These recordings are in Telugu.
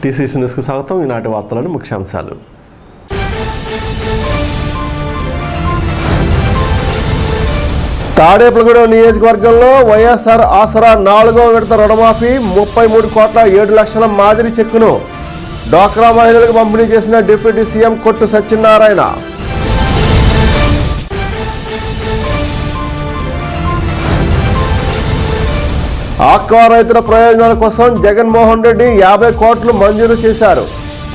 టీసీసీ న్యూస్కు స్వాగతం. ఈనాటి వార్తలను ముఖ్యాంశాలు. తాడేపల్లిగూడెం నియోజకవర్గంలో వైఎస్ఆర్ ఆసరా 4వ విడత రుణమాఫీ 33,07,00,000 మాదిరి చెక్కును డ్వాక్రా మహిళలకు పంపిణీ చేసిన డిప్యూటీ సీఎం కొట్టు సత్యనారాయణ. ఆక్వా రైతుల ప్రయోజనాల కోసం జగన్మోహన్ రెడ్డి 50 కోట్లు మంజూరు చేశారు.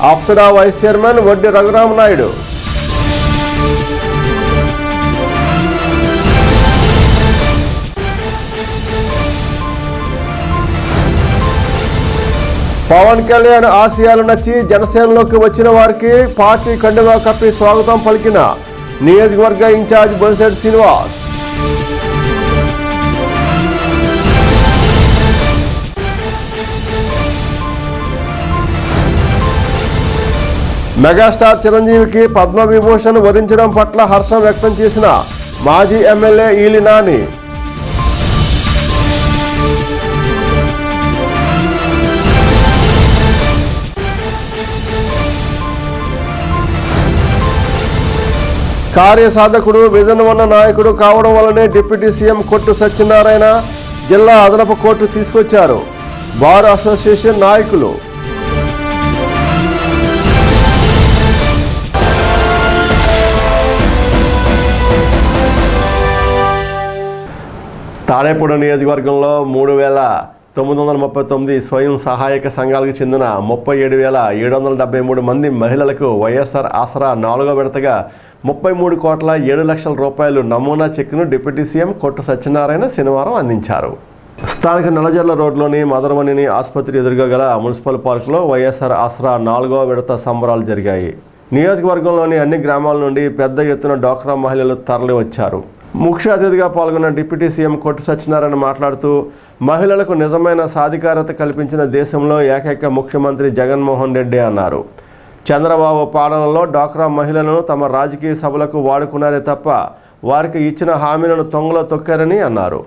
అప్సడా వైస్ చైర్మన్ వడ్డీ రఘురామనాయుడు. పవన్ కళ్యాణ్ ఆశయాలు నచ్చి జనసేనలోకి వచ్చిన వారికి పార్టీ కండువా కప్పి స్వాగతం పలికిన నియోజకవర్గ ఇన్ఛార్జ్ బొలిశెట్టి శ్రీనివాస్. మెగాస్టార్ చిరంజీవికి పద్మవిభూషణ్ వరించడం పట్ల హర్షం వ్యక్తం చేసిన మాజీ ఎమ్మెల్యే ఈలి నాని. కార్యసాధకుడు, విజన్ ఉన్న నాయకుడు కావడం వల్లనే డిప్యూటీ సీఎం కొట్టు సత్యనారాయణ జిల్లా అదనపు కోర్టు తీసుకొచ్చారు బార్ అసోసియేషన్ నాయకులు. తాడేపల్లి నియోజకవర్గంలో 3,939 స్వయం సహాయక సంఘాలకు చెందిన 37,773 మంది మహిళలకు వైఎస్ఆర్ ఆసరా 4వ విడతగా 33,07,00,000 రూపాయలు నమూనా చెక్కును డిప్యూటీ సీఎం కొట్టు సత్యనారాయణ శనివారం అందించారు. స్థానిక నల్లజర్ల రోడ్లోని మదర్వనిని ఆసుపత్రి ఎదురుగా గల మున్సిపల్ పార్కులో వైఎస్ఆర్ ఆసరా 4వ విడత సంబరాలు జరిగాయి. నియోజకవర్గంలోని అన్ని గ్రామాల నుండి పెద్ద ఎత్తున డ్వాక్రా మహిళలు తరలి వచ్చారు. ముఖ్య అతిథిగా పాల్గొన్న డిప్యూటీ సీఎం కొట్టు సత్యనారాయణ మాట్లాడుతూ మహిళలకు నిజమైన సాధికారత కల్పించిన దేశంలో ఏకైక ముఖ్యమంత్రి జగన్మోహన్ రెడ్డి అన్నారు. చంద్రబాబు పాలనలో డ్వాక్రా మహిళలను తమ రాజకీయ సభలకు వాడుకున్నారే తప్ప వారికి ఇచ్చిన హామీలను తొంగలో తొక్కారని అన్నారు.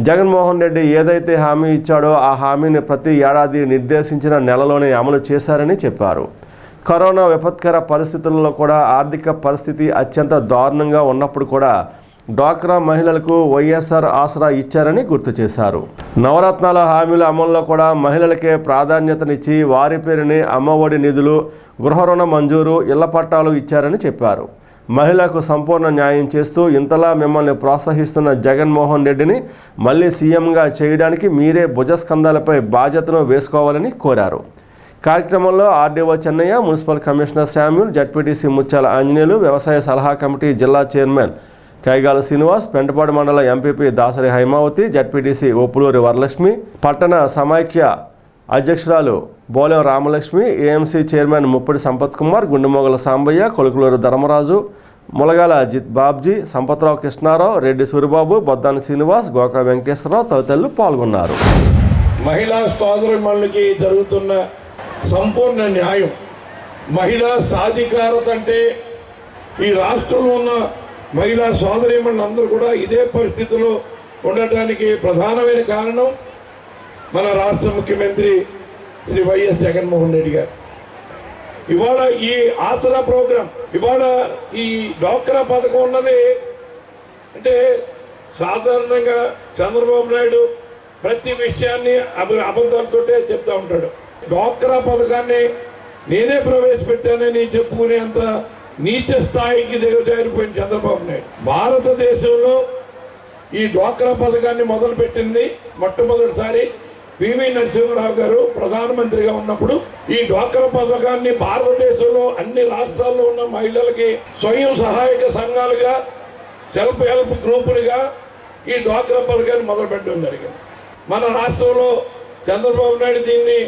జగన్మోహన్ రెడ్డి ఏదైతే హామీ ఇచ్చాడో ఆ హామీని ప్రతి ఏడాది నిర్దేశించిన నెలలోనే అమలు చేశారని చెప్పారు. కరోనా విపత్కర పరిస్థితుల్లో కూడా ఆర్థిక పరిస్థితి అత్యంత దారుణంగా ఉన్నప్పుడు కూడా డ్వాక్రా మహిళలకు వైఎస్ఆర్ ఆసరా ఇచ్చారని గుర్తు చేశారు. నవరత్నాల హామీల అమల్లో కూడా మహిళలకే ప్రాధాన్యతనిచ్చి వారి పేరుని అమ్మఒడి నిధులు, గృహ రుణ మంజూరు, ఇళ్ల పట్టాలు ఇచ్చారని చెప్పారు. మహిళలకు సంపూర్ణ న్యాయం చేస్తూ ఇంతలా మిమ్మల్ని ప్రోత్సహిస్తున్న జగన్మోహన్ రెడ్డిని మళ్ళీ సీఎంగా చేయడానికి మీరే భుజస్కంధాలపై బాధ్యతను వేసుకోవాలని కోరారు. కార్యక్రమంలో RDO Chennaiah, municipal commissioner Samuel, ZPTC Mutyala Anjaneyulu, వ్యవసాయ సలహా కమిటీ జిల్లా చైర్మన్ కైగాల శ్రీనివాస్, పెంటపాడు మండల ఎంపీపీ దాసరి హైమావతి, జడ్పీటీసీ ఓపులూరి వరలక్ష్మి, పట్టణ సమైక్య అధ్యక్షురాలు బోలెం రామలక్ష్మి, ఏఎంసీ చైర్మన్ ముప్పిడి సంపత్ కుమార్, గుండెమోగల సాంబయ్య, కొలుకులూరు ధర్మరాజు, ములగాల అజిత్ బాబ్జీ, సంపత్రావు కృష్ణారావు, రెడ్డి సూరిబాబు, బొద్దాని శ్రీనివాస్, గోకా వెంకటేశ్వరరావు తదితరులు పాల్గొన్నారు. మహిళా సోదరుమణులకి జరుగుతున్న సంపూర్ణ న్యాయం, మహిళా సాధికారత అంటే ఈ రాష్ట్రంలో ఉన్న మహిళా సోదరీమణులు అందరూ కూడా ఇదే పరిస్థితిలో ఉండటానికి ప్రధానమైన కారణం మన రాష్ట్ర ముఖ్యమంత్రి శ్రీ వైఎస్ జగన్మోహన్ రెడ్డి గారు. ఇవాళ ఈ ఆసరా ప్రోగ్రాం, ఇవాళ ఈ డ్వాక్రా పథకం ఉన్నది అంటే సాధారణంగా చంద్రబాబు నాయుడు ప్రతి విషయాన్ని అబద్ధాలతో చెప్తూ ఉంటాడు. డ్వాక్రా పథకాన్ని నేనే ప్రవేశపెట్టానని చెప్పుకునేంత నీచ స్థాయికి దిగజారిపోయిన చంద్రబాబు నాయుడు భారతదేశంలో ఈ డ్వాక్రా పథకాన్ని మొదలుపెట్టింది మొట్టమొదటిసారి పివి నరసింహారావు గారు ప్రధానమంత్రిగా ఉన్నప్పుడు. ఈ డ్వాక్రా పథకాన్ని భారతదేశంలో అన్ని రాష్ట్రాల్లో ఉన్న మహిళలకి స్వయం సహాయక సంఘాలుగా, సెల్ఫ్ హెల్ప్ గ్రూపులుగా ఈ డ్వాక్రా పథకాన్ని మొదలుపెట్టడం జరిగింది. మన రాష్ట్రంలో చంద్రబాబు నాయుడు దీన్ని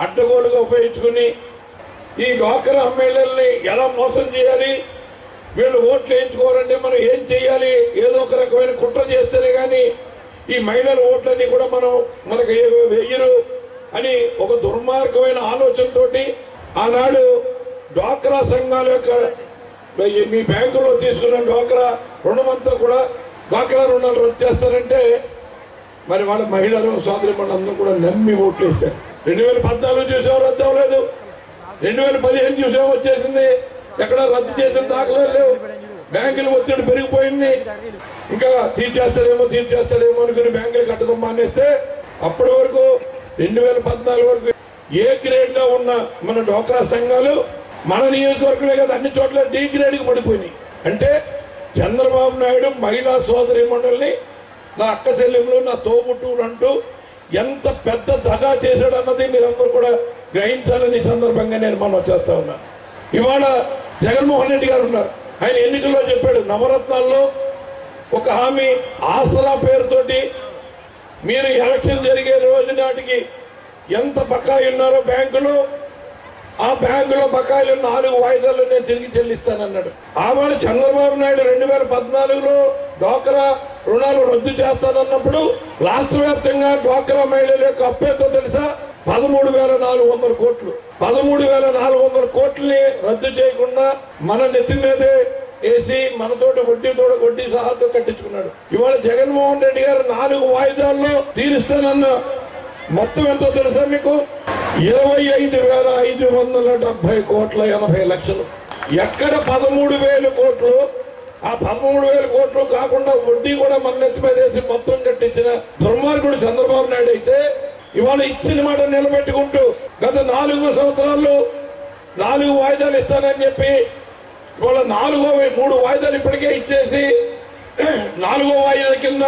అడ్డగోలుగా ఉపయోగించుకుని ఈ డ్వాక్రా మహిళల్ని ఎలా మోసం చేయాలి, వీళ్ళు ఓట్లు వేయించుకోవాలంటే మనం ఏం చేయాలి, ఏదో ఒక రకమైన కుట్ర చేస్తేనే కానీ ఈ మహిళల ఓట్లన్నీ కూడా మనకు వెయ్యరు అని ఒక దుర్మార్గమైన ఆలోచనతోటి ఆనాడు డ్వాక్రా సంఘాల యొక్క మీ బ్యాంకులో తీసుకున్న డ్వాక్రా రుణమంతా కూడా డ్వాక్రా రుణాలు రద్దు చేస్తారంటే మరి వాళ్ళ మహిళలు సోదరిమణులందరూ కూడా నమ్మి ఓట్లేశారు. 2014 చూసాం, రద్దు అవ్వలేదు. 2015 చూసాం, వచ్చేసింది. ఎక్కడ రద్దు చేసిన దాఖలాలు లేవు. బ్యాంకుల ఒత్తిడి పెరిగిపోయింది. ఇంకా తీర్చేస్తాడేమో అనుకుని బ్యాంకులు కట్టడం మానేస్తే అప్పటి వరకు 2014 వరకు ఏ గ్రేడ్ లో ఉన్న మన డ్వాక్రా సంఘాలు మన నియోజకవర్గమే కదా అన్ని చోట్ల డి గ్రేడ్కి పడిపోయినాయి. అంటే చంద్రబాబు నాయుడు మహిళా సోదరి మండలిని నా అక్క చెల్లెములు, నా తోబుట్టువులు అంటూ ఎంత పెద్ద దగా చేశాడన్నది మీరందరూ కూడా గ్రహించాలని సందర్భంగా నేను మనం చేస్తా ఉన్నా. ఇవాళ జగన్మోహన్ రెడ్డి గారు ఉన్నారు. ఆయన ఎన్నికల్లో చెప్పాడు, నవరత్నాల్లో ఒక హామీ ఆసరా పేరుతోటి మీరు ఎలక్షన్ జరిగే రోజు నాటికి ఎంత బకాయి ఉన్నారో బ్యాంకులో, ఆ బ్యాంకులో బకాయిలు 4 వాయిదాలు నేను తిరిగి చెల్లిస్తానన్నాడు. ఆవిడ చంద్రబాబు నాయుడు 2014లో డ్వాక్రా రుణాలు రద్దు చేస్తానన్నప్పుడు రాష్ట్ర వ్యాప్తంగా డ్వాక్రా మహిళల యొక్క అప్పేతో తెలుసా? 13,400 కోట్లు. 13,400 కోట్లని రద్దు చేయకుండా మన నెత్తి మీదే వేసి మనతోటి వడ్డీ సహాతో కట్టించుకున్నాడు. ఇవాళ జగన్మోహన్ రెడ్డి గారు 4 వాయిదాల్లో తీరుస్తానన్న మొత్తం ఎంతో తెలుసా మీకు? 25,570 కోట్ల 80 లక్షలు. ఎక్కడ 13,000 కోట్లు? ఆ 13,000 కోట్లు కాకుండా వడ్డీ కూడా మన నెత్తి మీద వేసి మొత్తం కట్టించిన దుర్మార్గుడు చంద్రబాబు నాయుడు అయితే ఇవాళ ఇచ్చిన మాట నిలబెట్టుకుంటూ గత 4 సంవత్సరాల్లో 4 వాయిదాలు ఇస్తానని చెప్పి ఇవాళ 3 వాయిదాలు ఇప్పటికే ఇచ్చేసి 4వ వాయిదా కింద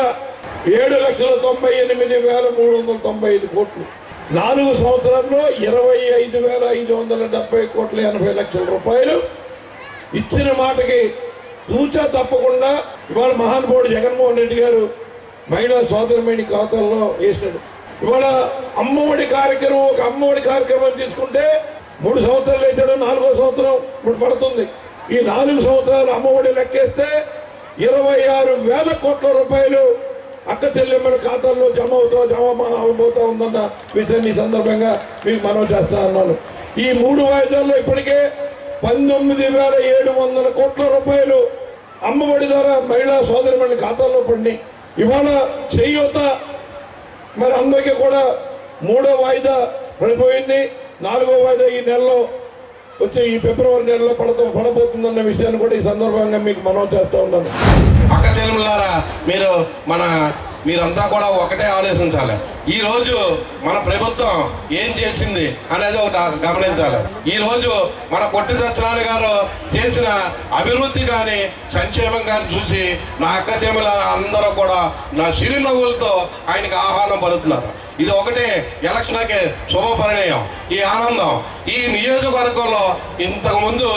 7,98,395 కోట్లు. 4 సంవత్సరాల్లో 25,570 కోట్ల 80 లక్షల రూపాయలు ఇచ్చిన మాటకి తూచా తప్పకుండా ఇవాళ మహానుభావుడు జగన్మోహన్ రెడ్డి గారు మహిళా సోదరిమణి ఖాతాల్లో వేశాడు. ఇవాళ అమ్మఒడి కార్యక్రమం, ఒక అమ్మఒడి కార్యక్రమం తీసుకుంటే 3 సంవత్సరాలు వేసాడు, 4వ సంవత్సరం ఇప్పుడు పడుతుంది. ఈ 4 సంవత్సరాలు అమ్మఒడి లెక్కేస్తే 26,000 కోట్ల రూపాయలు అక్క చెల్లెమ్మల ఖాతాల్లో జమ అవబోతా ఉందన్న విషయాన్ని సందర్భంగా మీకు మనవి చేస్తా ఉన్నాను. ఈ 3 వాయిదాల్లో ఇప్పటికే 19,700 కోట్ల రూపాయలు అమ్మఒడి ద్వారా మహిళా సోదరిమణుల ఖాతాల్లో పడి ఇవాళ చేయూత మరి అందరికీ కూడా 3వ వాయిదా పడిపోయింది. 4వ వాయిదా ఈ నెలలో వచ్చే ఈ ఫిబ్రవరి నెలలో పడబోతుందన్న విషయాన్ని కూడా ఈ సందర్భంగా మీకు మనవి చేస్తా ఉన్నాను. అక్క చెల్లెములారా, మీరంతా కూడా ఒకటే ఆలోచించాలి. ఈ రోజు మన ప్రభుత్వం ఏం చేసింది అనేది ఒకటి గమనించాలి. ఈ రోజు మన పొట్టి సత్యనారాయణ గారు చేసిన అభివృద్ధి కానీ సంక్షేమం కానీ చూసి నా అక్క చెల్లెముల అందరూ కూడా నా చిరునవ్వులతో ఆయనకి ఆహ్వానం పలుకుతున్నారు. ఇది ఒకటే ఎలక్షన్కి శుభపరిణయం. ఈ ఆనందం ఈ నియోజకవర్గంలో ఇంతకుముందు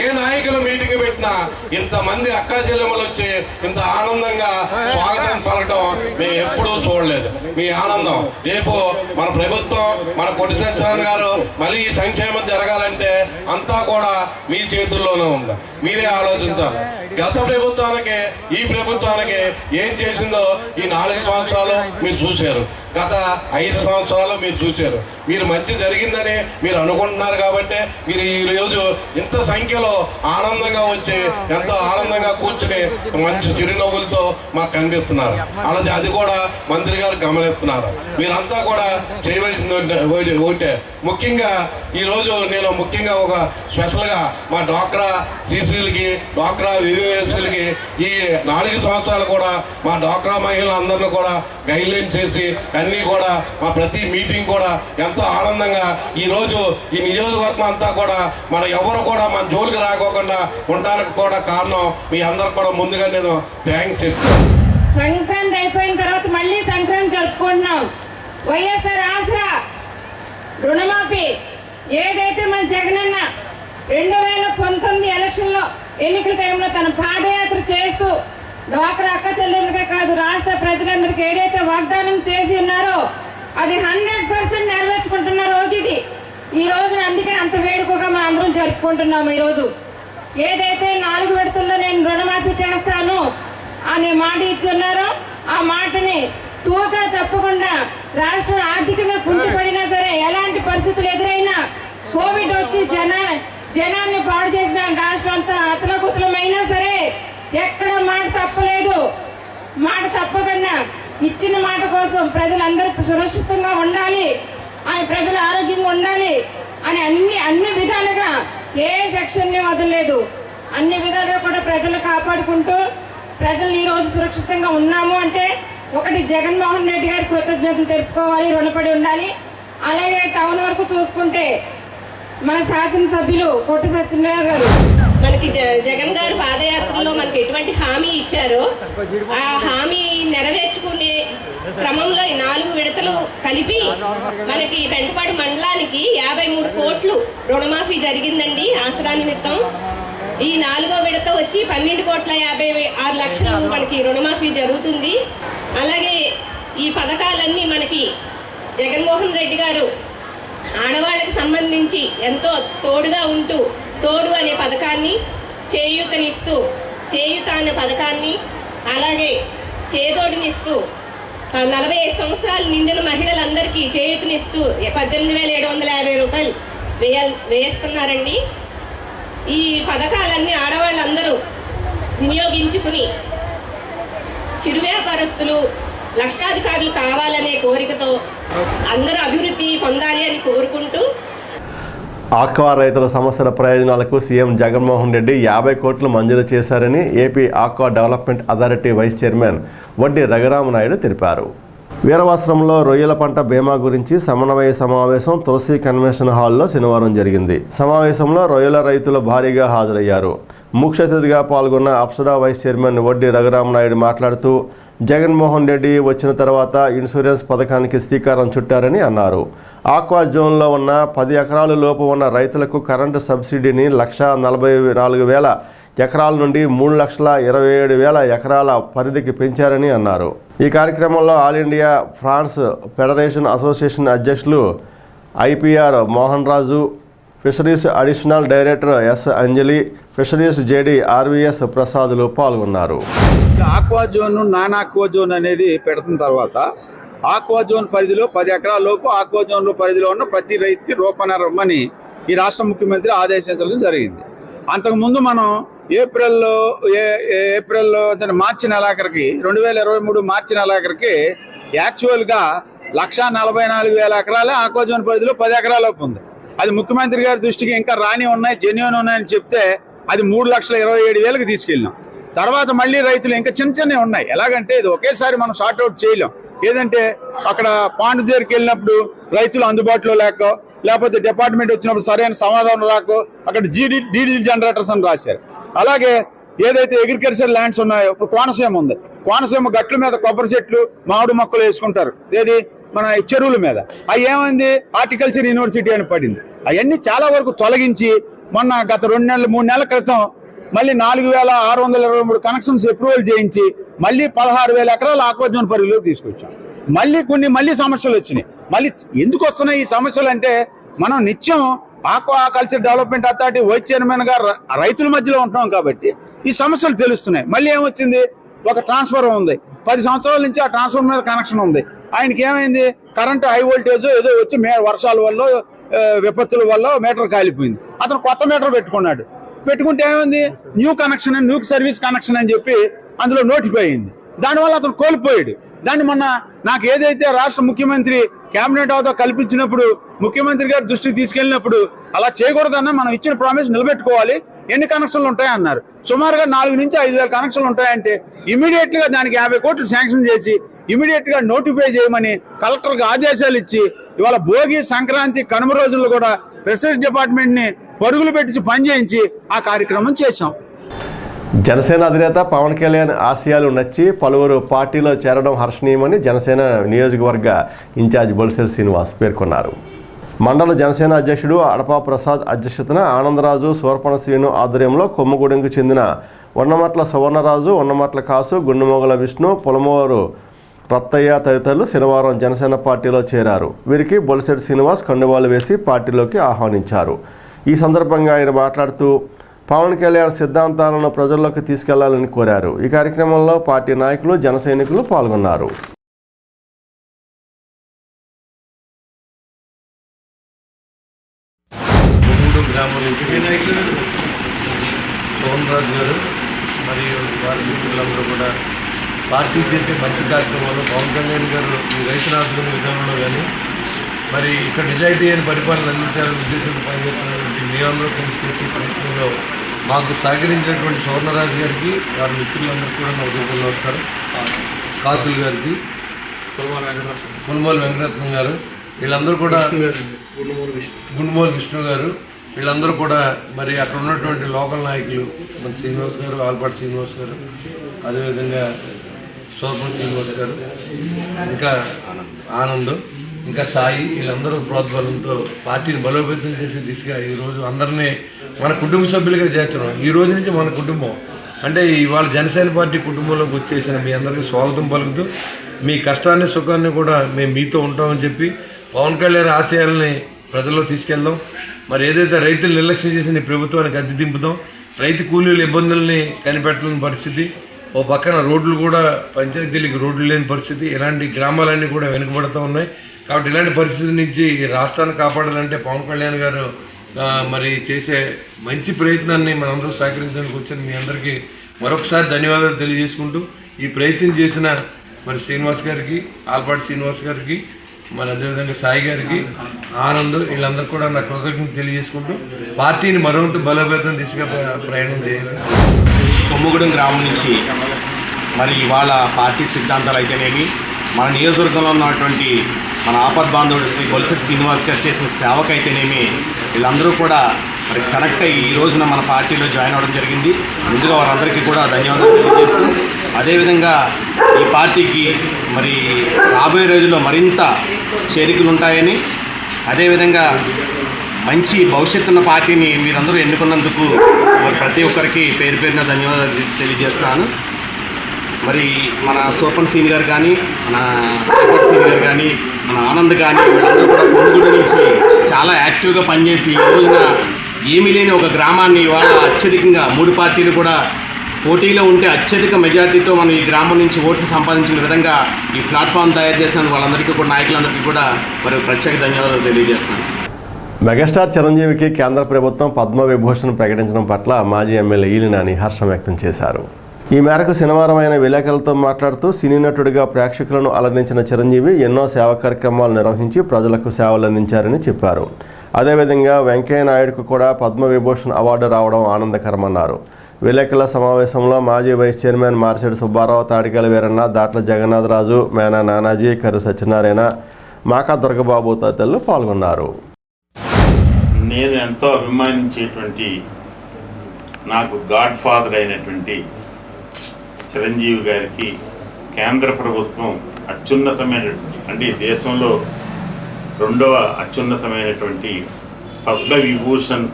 ఏ నాయకుల మీటింగ్ పెట్టినా ఇంతమంది అక్కా చెల్లెమ్మలు వచ్చి ఇంత ఆనందంగా స్వాగతం పలకడం మేము ఎప్పుడూ చూడలేదు. మీ ఆనందం రేపు మన ప్రభుత్వం, మన పొట్టి సత్యనారాయణ గారు మళ్ళీ ఈ సంక్షేమం జరగాలంటే అంతా కూడా మీ చేతుల్లోనే ఉంది. మీరే ఆలోచించాలి. గత ప్రభుత్వానికి ఈ ప్రభుత్వానికి ఏం చేసిందో ఈ 4 సంవత్సరాలు మీరు చూశారు, గత 5 సంవత్సరాలు మీరు చూశారు. మీరు మంచి జరిగిందని మీరు అనుకుంటున్నారు కాబట్టి మీరు ఈ రోజు ఇంత సంఖ్యలో ఆనందంగా వచ్చి ఎంతో ఆనందంగా కూర్చుని మంచి చిరునవ్వులతో మాకు కనిపిస్తున్నారు. అలాగే అది కూడా మంత్రి గారు గమనిస్తున్నారు. మీరంతా కూడా చేయవలసింది ఒకటే, ముఖ్యంగా ఈరోజు నేను ముఖ్యంగా ఒక స్పెషల్గా మా డ్వాక్రా సీసీలకి, డ్వాక్రా వివిఎస్లకి ఈ 4 సంవత్సరాలు కూడా మా డ్వాక్రా మహిళలందరినీ కూడా గైడ్లైన్ చేసి అన్నీ కూడా మా ప్రతి మీటింగ్ కూడా ఎంతో ఆనందంగా ఈరోజు ఈ నియోజకవర్గం అంతా కూడా మన ఎవరు కూడా మన జోలికి రాకోకుండా ఉండడానికి కూడా కారణం మీ అందరు కూడా ముందుగా నేను థ్యాంక్స్ చెప్తాను. సంక్రాంతి అయిపోయిన తర్వాత మళ్ళీ సంక్రాంతి జరుపుకుంటున్నాం. వైఎస్ఆర్ ఆసరా రుణమాఫీ ఏదైతే మన జగనన్న 2019 ఎలక్షన్లో ఎన్నికల టైంలో తన పాదయాత్ర చేస్తూ డ్వాక్రా అక్క చెల్లెమ్మలకే కాదు రాష్ట్ర ప్రజలందరికీ ఏదైతే వాగ్దానం చేసి ఉన్నారో అది 100% నెరవేర్చుకుంటున్న రోజు ఇది. ఈ రోజు అందుకే అంత వేడుకగా మనం అందరం జరుపుకుంటున్నాము. ఈరోజు ఏదైతే 4 విడతల్లో నేను రుణమాఫీ చేస్తాను అనే మాట ఇచ్చి ఉన్నారో ఆ మాటని తూగా చెప్పకుండా రాష్ట్రం ఆర్థికంగా కుంటుపడినా సరే, ఎలాంటి పరిస్థితులు ఎదురైనా, కోవిడ్ వచ్చి జనాన్ని పాడు చేసిన రాష్ట్రం అంతా అతలకుతలమైనా సరే ఎక్కడ మాట తప్పలేదు. మాట తప్పకుండా ఇచ్చిన మాట కోసం ప్రజలందరూ సురక్షితంగా ఉండాలి, ఆయన ప్రజలు ఆరోగ్యంగా ఉండాలి అని అన్ని విధాలుగా ఏ సెక్షన్ని వదలలేదు. అన్ని విధాలుగా కూడా ప్రజలు కాపాడుకుంటూ ప్రజలు ఈరోజు సురక్షితంగా ఉన్నాము అంటే ఒకటి జగన్మోహన్ రెడ్డి గారి కృతజ్ఞతలు తెలుపుకోవాలి, రుణపడి ఉండాలి. అలాగే టౌన్ వరకు చూసుకుంటే మన శాసనసభ్యులు కొట్టు సత్యనారాయణ గారు మనకి జగన్ గారు పాదయాత్రలో మనకి ఎటువంటి హామీ ఇచ్చారో ఆ హామీ నెరవేర్చుకునే క్రమంలో ఈ 4 విడతలు కలిపి మనకి పెంటపాడు మండలానికి 53 కోట్లు రుణమాఫీ జరిగిందండి ఆసరా నిమిత్తం. ఈ 4వ విడత వచ్చి 12,56,00,000 మనకి రుణమాఫీ జరుగుతుంది. అలాగే ఈ పథకాలన్నీ మనకి జగన్మోహన్ రెడ్డి గారు ఆడవాళ్ళకి సంబంధించి ఎంతో తోడుగా ఉంటూ తోడు అనే పథకాన్ని, చేయూతనిస్తూ చేయూత అనే పథకాన్ని, అలాగే చేదోడినిస్తూ 45 సంవత్సరాలు నిండిన మహిళలందరికీ చేయూతనిస్తూ 18,750 రూపాయలు వేస్తున్నారండి. ఈ పథకాలన్నీ ఆడవాళ్ళందరూ వినియోగించుకుని చిరు వ్యాపారస్తులు లక్షాధికారులు కావాలనే కోరికతో అందరూ అభివృద్ధి పొందాలి అని కోరుకుంటూ ఆక్వా రైతుల సమస్యల ప్రయోజనాలకు సీఎం జగన్మోహన్ రెడ్డి 50 కోట్లు మంజూరు చేశారని AP aqua development authority vice chairman Vaddi Raghurama Naidu తెలిపారు. వీరవాసరంలో రొయ్యల పంట బీమా గురించి సమన్వయ సమావేశం తులసి కన్వెన్షన్ హాల్లో శనివారం జరిగింది. సమావేశంలో రొయ్యల రైతులు భారీగా హాజరయ్యారు. ముఖ్య అతిథిగా పాల్గొన్న అప్సడా వైస్ చైర్మన్ వడ్డీ రఘురామనాయుడు మాట్లాడుతూ జగన్మోహన్ రెడ్డి వచ్చిన తర్వాత ఇన్సూరెన్స్ పథకానికి శ్రీకారం చుట్టారని అన్నారు. ఆక్వా జోన్లో ఉన్న 10 ఎకరాల లోపు ఉన్న రైతులకు కరెంటు సబ్సిడీని 1,44,000 ఎకరాల నుండి 3,27,000 ఎకరాల పరిధికి పెంచారని అన్నారు. ఈ కార్యక్రమంలో all India prawns federation association అధ్యక్షులు IPR Mohan Raju, fisheries additional director S Anjali, fisheries JD RVS ప్రసాదులు పాల్గొన్నారు. Aqua zone, non aqua zone అనేది పెడుతున్న తర్వాత ఆక్వా జోన్ పరిధిలో 10 ఎకరాల లోపు ఆక్వా జోన్ పరిధిలో ఉన్న ప్రతి రైతుకి రూపాయన్నర ఇవ్వమని ఈ రాష్ట్ర ముఖ్యమంత్రి ఆదేశించడం జరిగింది. అంతకుముందు మనం ఏప్రిల్లో మార్చి నెలాఖరికి 2023 మార్చి నెలాఖరికి యాక్చువల్గా 1,44,000 ఎకరాలే ఆక్వా జోన్ పరిధిలో 10 ఎకరాల లోపు ఉంది. అది ముఖ్యమంత్రి గారి దృష్టికి ఇంకా రాని ఉన్నాయి, జెన్యూన్ ఉన్నాయని చెప్తే అది 3,27,000కి తీసుకెళ్ళినాం. తర్వాత మళ్ళీ రైతులు ఇంకా చిన్న ఉన్నాయి. ఎలాగంటే ఇది ఒకేసారి మనం షార్ట్అవుట్ చేయలేం. ఏదంటే అక్కడ పాండ్ దగ్గరికి వెళ్ళినప్పుడు రైతులు అందుబాటులో లేకపోతే డిపార్ట్మెంట్ వచ్చినప్పుడు సరైన సమాధానం రాకో అక్కడ డీజిల్ జనరేటర్స్ అని రాశారు. అలాగే ఏదైతే అగ్రికల్చర్ ల్యాండ్స్ ఉన్నాయో, ఇప్పుడు కోనసీమ ఉంది, కోనసీమ గట్ల మీద కొబ్బరి చెట్లు, మామిడి మొక్కలు వేసుకుంటారు. ఏది మన చెరువుల మీద. అవి ఏమైంది, హార్టికల్చర్ యూనివర్సిటీ అని పడింది. అవన్నీ చాలా వరకు తొలగించి మొన్న గత 2-3 నెలల క్రితం మళ్ళీ 4,623 కనెక్షన్స్ అప్రూవల్ చేయించి మళ్ళీ 16,000 ఎకరాలు ఆక్వా జోన్ పరిధిలోకి తీసుకొచ్చాం. మళ్ళీ సమస్యలు వచ్చినాయి. మళ్ళీ ఎందుకు వస్తున్నాయి ఈ సమస్యలు అంటే, మనం నిత్యం aquaculture development authority vice chairman గా రైతుల మధ్యలో ఉంటున్నాం కాబట్టి ఈ సమస్యలు తెలుస్తున్నాయి. మళ్ళీ ఏమొచ్చింది, ఒక ట్రాన్స్ఫర్ ఉంది, 10 సంవత్సరాల నుంచి ఆ ట్రాన్స్ఫర్ మీద కనెక్షన్ ఉంది. ఆయనకి ఏమైంది, కరెంటు హై వోల్టేజ్ ఏదో వచ్చి వర్షాల వల్ల విపత్తుల వల్ల మీటర్ కాలిపోయింది. అతను కొత్త మీటర్ పెట్టుకుంటే ఏమైంది, న్యూ సర్వీస్ కనెక్షన్ అని చెప్పి అందులో నోటిఫై అయింది. దానివల్ల అతను కోల్పోయాడు. దాన్ని మొన్న నాకు ఏదైతే రాష్ట్ర ముఖ్యమంత్రి కేబినెట్ హోదా కల్పించినప్పుడు ముఖ్యమంత్రి గారి దృష్టికి తీసుకెళ్ళినప్పుడు అలా చేయకూడదన్నా, మనం ఇచ్చిన ప్రామిస్ నిలబెట్టుకోవాలి, ఎన్ని కనెక్షన్లు ఉంటాయన్నారు. సుమారుగా 4,000 నుంచి 5,000 కనెక్షన్లు ఉంటాయంటే ఇమీడియట్ గా దానికి 50 కోట్లు శాంక్షన్ చేసి ఇమీడియట్ గా నోటిఫై చేయమని కలెక్టర్కి ఆదేశాలు ఇచ్చి ఇవాళ భోగి, సంక్రాంతి, కనుమ రోజుల్లో కూడా ఫిషరీస్ డిపార్ట్మెంట్ ని పరుగులు పెట్టి పనిచేయించి ఆ కార్యక్రమం చేశాం. జనసేన అధినేత పవన్ కళ్యాణ్ ఆశయాలు నచ్చి పలువురు పార్టీలో చేరడం హర్షణీయమని జనసేన నియోజకవర్గ ఇన్ఛార్జ్ బొలిశెట్టి శ్రీనివాస్ పేర్కొన్నారు. మండల జనసేన అధ్యక్షుడు అడపా ప్రసాద్ అధ్యక్షతన ఆనందరాజు, సోర్పణ శ్రీను ఆధ్వర్యంలో కొమ్మగూడెంకు చెందిన ఉన్నమట్ల సువర్ణరాజు, ఉన్నమట్ల కాసు, గుండుమోగల విష్ణు, పొలమూరు రత్తయ్య తదితరులు శనివారం జనసేన పార్టీలో చేరారు. వీరికి బొలిశెట్టి శ్రీనివాస్ కండువాలు వేసి పార్టీలోకి ఆహ్వానించారు. ఈ సందర్భంగా ఆయన మాట్లాడుతూ పవన్ కళ్యాణ్ సిద్ధాంతాలను ప్రజల్లోకి తీసుకెళ్లాలని కోరారు. ఈ కార్యక్రమంలో పార్టీ నాయకులు, జన సైనికులు పాల్గొన్నారు. పవన్ రాజు గారు మరియు వారి మిత్రులందరూ కూడా పార్టీ చేసే మంచి కార్యక్రమాలు, పవన్ కళ్యాణ్ గారు ఈ రైతు ఆదుకునే విధానంలో కానీ మరి ఇక్కడ నిజాయితీ అయిన పరిపాలన అందించాలనే ఉద్దేశంతో పనిచేస్తున్నటువంటి మేమందరూ కలిసి చేసే ప్రయత్నంలో మాకు సహకరించినటువంటి స్వర్ణరాజు గారికి వారి మిత్రులందరికీ కూడా నా ఉదయం నమస్కారం. కాసులు గారికి, పుల్మోలు వెంకటరత్నం గారు, వీళ్ళందరూ కూడా గుండుమోలు విష్ణు గారు, వీళ్ళందరూ కూడా మరి అక్కడ ఉన్నటువంటి లోకల్ నాయకులు మన శ్రీనివాస్ గారు, ఆల్పాటి శ్రీనివాస్ గారు, అదేవిధంగా సోపన్ శ్రీనివాస్ గారు, ఇంకా ఆనంద్, ఇంకా సాయి, వీళ్ళందరూ ప్రోత్సాహంతో పార్టీని బలోపేతం చేసే దిశగా ఈరోజు అందరినీ మన కుటుంబ సభ్యులుగా చేస్తున్నాం. ఈ రోజు నుంచి మన కుటుంబం అంటే ఇవాళ జనసేన పార్టీ కుటుంబంలోకి వచ్చేసిన మీ అందరికీ స్వాగతం పలుకుతూ మీ కష్టాన్ని సుఖాన్ని కూడా మేము మీతో ఉంటామని చెప్పి పవన్ కళ్యాణ్ ఆశయాలని ప్రజల్లో తీసుకెళ్దాం. మరి ఏదైతే రైతులు నిర్లక్ష్యం చేసిన ప్రభుత్వానికి అద్దె దింపుదాం, రైతు కూలీల ఇబ్బందుల్ని కనిపెట్టలేని పరిస్థితి, ఓ పక్కన రోడ్లు కూడా పంచాయతీలకు రోడ్లు లేని పరిస్థితి, ఇలాంటి గ్రామాలన్నీ కూడా వెనుకబడుతూ ఉన్నాయి. కాబట్టి ఇలాంటి పరిస్థితి నుంచి రాష్ట్రాన్ని కాపాడాలంటే పవన్ కళ్యాణ్ గారు మరి చేసే మంచి ప్రయత్నాన్ని మనందరూ సహకరించడానికి వచ్చిన మీ అందరికీ మరొకసారి ధన్యవాదాలు తెలియజేసుకుంటూ ఈ ప్రయత్నం చేసిన మరి శ్రీనివాస్ గారికి, ఆల్పాటి శ్రీనివాస్ గారికి, మరి అదేవిధంగా సాయి గారికి, ఆనంద్, వీళ్ళందరూ కూడా నా కృతజ్ఞత తెలియజేసుకుంటూ పార్టీని మరింత బలోపేతం దిశగా ప్రయాణం చేయాలి. కొమ్ముగూడెం గ్రామం నుంచి మరి ఇవాళ పార్టీ సిద్ధాంతాలు అయితేనేమి, మన నియోజకవర్గంలో ఉన్నటువంటి మన ఆపద్ బాంధవుడు శ్రీ గొలిశెట్టి శ్రీనివాస్ గారు చేసిన సేవకైతేనేమి వీళ్ళందరూ కూడా మరి కనెక్ట్ అయ్యి ఈ రోజున మన పార్టీలో జాయిన్ అవ్వడం జరిగింది. ముందుగా వారందరికీ కూడా ధన్యవాదాలు తెలియజేస్తూ, అదేవిధంగా ఈ పార్టీకి మరి రాబోయే రోజుల్లో మరింత చేరికలు ఉంటాయని, అదేవిధంగా మంచి భవిష్యత్తున్న పార్టీని మీరందరూ ఎన్నుకున్నందుకు మరి ప్రతి ఒక్కరికి పేరు పేరున ధన్యవాదాలు తెలియజేస్తున్నాను. మరి మన సోపన్ సీని గారు కానీ, మన ఆల్పాటి సీని గారు కానీ, మన ఆనంద్ కానీ, వీళ్ళందరూ కూడా కొనుగోలు నుంచి చాలా యాక్టివ్గా పనిచేసి ఈ రోజున ఏమీ లేని ఒక గ్రామాన్ని ఇవాళ అత్యధికంగా 3 పార్టీలు కూడా పోటీలో ఉంటే అత్యధిక మెజార్టీతో మనం ఈ గ్రామం నుంచి ఓట్లు సంపాదించిన విధంగా ఈ ప్లాట్ఫామ్ తయారు చేసిన వాళ్ళందరికీ కూడా, నాయకులందరికీ కూడా మరి ప్రత్యేక ధన్యవాదాలు తెలియజేస్తున్నాను. మెగాస్టార్ చిరంజీవికి కేంద్ర ప్రభుత్వం పద్మవిభూషణ్ ప్రకటించడం పట్ల మాజీ ఎమ్మెల్యే ఈలి నాని హర్షం వ్యక్తం చేశారు. ఈ మేరకు శనివారం ఆయన విలేకరులతో మాట్లాడుతూ సినీ నటుడిగా ప్రేక్షకులను అలరించిన చిరంజీవి ఎన్నో సేవా కార్యక్రమాలు నిర్వహించి ప్రజలకు సేవలు అందించారని చెప్పారు. అదేవిధంగా వెంకయ్య నాయుడుకు కూడా పద్మవిభూషణ్ అవార్డు రావడం ఆనందకరమన్నారు. విలేకరుల సమావేశంలో మాజీ వైస్ చైర్మన్ మార్చెడి సుబ్బారావు, తాడికల వీరన్న, దాట్ల జగన్నాథరాజు, మేనా నానాజీ, కర్రు సత్యనారాయణ, మాకా దుర్గబాబు తదితరులు పాల్గొన్నారు. నేను ఎంతో అభిమానించేటువంటి, నాకు గాడ్ ఫాదర్ అయినటువంటి చిరంజీవి గారికి కేంద్ర ప్రభుత్వం అత్యున్నతమైనటువంటి, అంటే దేశంలో 2వ అత్యున్నతమైనటువంటి పద్మవిభూషణ్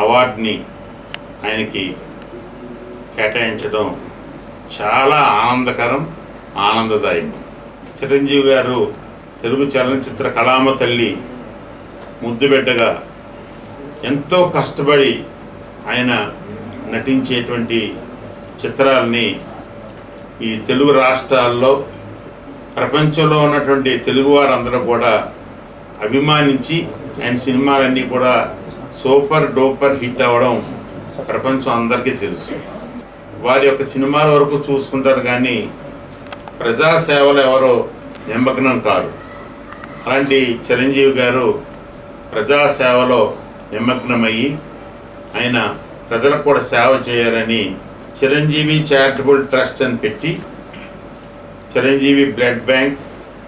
అవార్డుని ఆయనకి కేటాయించడం చాలా ఆనందకరం, ఆనందదాయకం. చిరంజీవి గారు తెలుగు చలనచిత్ర కళామ తల్లి ముద్దుబిడ్డగా ఎంతో కష్టపడి ఆయన నటించేటువంటి చిత్రాలని ఈ తెలుగు రాష్ట్రాల్లో, ప్రపంచంలో ఉన్నటువంటి తెలుగు వారందరూ కూడా అభిమానించి ఆయన సినిమాలన్నీ కూడా సూపర్ డూపర్ హిట్ అవ్వడం ప్రపంచం అందరికీ తెలుసు. వారి యొక్క సినిమాల వరకు చూసుకుంటారు కానీ ప్రజాసేవలు ఎవరో నిమగ్నం కారు. అలాంటి చిరంజీవి గారు ప్రజాసేవలో నిమగ్నమయ్యి ఆయన ప్రజలకు కూడా సేవ చేయాలని చిరంజీవి చారిటబుల్ ట్రస్ట్ అని పెట్టి Chiranjeevi blood bank,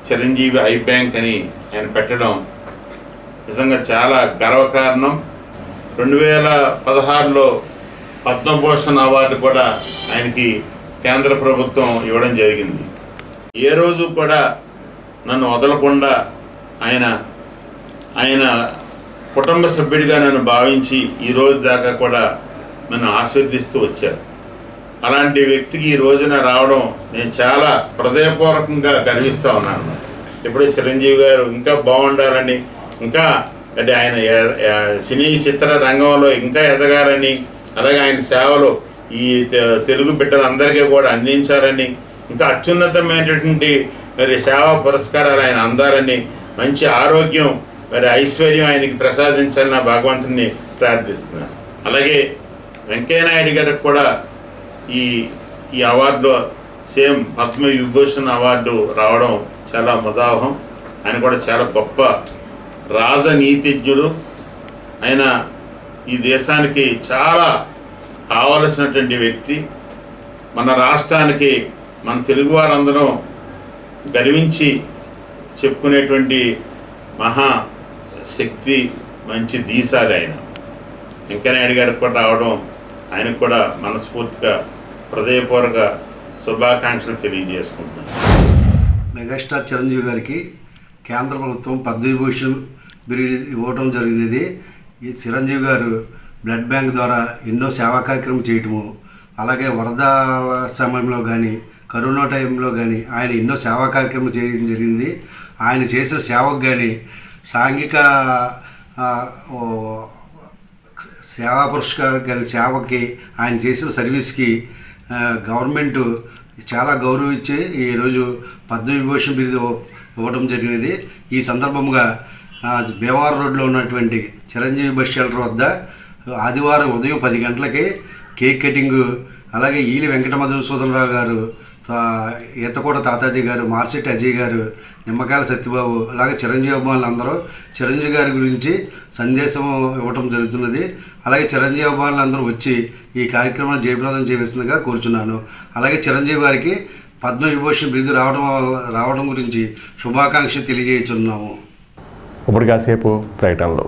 Chiranjeevi I bank అని ఆయన పెట్టడం నిజంగా చాలా గర్వకారణం. 2016లో పద్మభూషణ్ అవార్డు కూడా ఆయనకి కేంద్ర ప్రభుత్వం ఇవ్వడం జరిగింది. ఏ రోజు కూడా నన్ను వదలకుండా ఆయన కుటుంబ సభ్యుడిగా నన్ను భావించి ఈ రోజు దాకా కూడా నన్ను ఆశీర్వదిస్తూ వచ్చారు. అలాంటి వ్యక్తికి ఈ రోజున రావడం నేను చాలా హృదయపూర్వకంగా గర్విస్తూ ఉన్నాను. ఇప్పుడు చిరంజీవి గారు ఇంకా బాగుండాలని, ఇంకా అంటే ఆయన సినీ చిత్ర రంగంలో ఇంకా ఎదగాలని, అలాగే ఆయన సేవలు ఈ తెలుగు బిడ్డలందరికీ కూడా అందించాలని, ఇంకా అత్యున్నతమైనటువంటి మరి సేవా పురస్కారాలు ఆయన అందాలని, మంచి ఆరోగ్యం మరి ఐశ్వర్యం ఆయనకి ప్రసాదించాలని భగవంతుని ప్రార్థిస్తున్నాను. అలాగే వెంకయ్య నాయుడు గారికి కూడా ఈ అవార్డు సేమ్ పద్మవిభూషణ్ అవార్డు రావడం చాలా ముదావహం. ఆయన కూడా చాలా గొప్ప రాజనీతిజ్ఞుడు. ఆయన ఈ దేశానికి చాలా కావలసినటువంటి వ్యక్తి. మన రాష్ట్రానికి మన తెలుగువారందరం గర్వించి చెప్పుకునేటువంటి మహాశక్తి, మంచి దీశాలి ఆయన. వెంకయ్యనాయుడు గారికి కూడా రావడం ఆయనకు కూడా మనస్ఫూర్తిగా హృదయపూర్వక శుభాకాంక్షలు తెలియజేసుకుంటున్నాను. మెగాస్టార్ చిరంజీవి గారికి కేంద్ర ప్రభుత్వం పద్మవిభూషణ్ బిరుదు ఇవ్వడం జరిగినది. ఈ చిరంజీవి గారు బ్లడ్ బ్యాంక్ ద్వారా ఎన్నో సేవా కార్యక్రమం చేయటము, అలాగే వరద సమయంలో కానీ కరోనా టైంలో కానీ ఆయన ఎన్నో సేవా కార్యక్రమం చేయడం జరిగింది. ఆయన చేసిన సేవకు కానీ సాంఘిక సేవా పురస్కారం కానీ సేవకి ఆయన చేసిన సర్వీస్కి గవర్నమెంట్ చాలా గౌరవించి ఈరోజు పద్మవిభూషణ్ బిరుదు ఇవ్వడం జరిగినది. ఈ సందర్భంగా భీమవరం రోడ్లో ఉన్నటువంటి చిరంజీవి బస్ షెల్టర్ వద్ద ఆదివారం ఉదయం 10 గంటలకి కేక్ కటింగు, అలాగే ఈలి వెంకట మధుసూదనరావు గారు, ఈతకోట తాతాజీ గారు, మార్చెట్టి అజయ్ గారు, నిమ్మకాయల సత్యబాబు, అలాగే చిరంజీవి అభిమానులు అందరూ చిరంజీవి గారి గురించి సందేశం ఇవ్వటం జరుగుతున్నది. అలాగే చిరంజీవి అభిమానులు అందరూ వచ్చి ఈ కార్యక్రమాన్ని జయప్రదం చేయవలసిందిగా కోరుచున్నాను. అలాగే చిరంజీవి గారికి పద్మవిభూషణ్ బిరుదు రావడం గురించి శుభాకాంక్షలు తెలియజేస్తున్నాము. ఇప్పుడు కాసేపు ప్రకటనలో.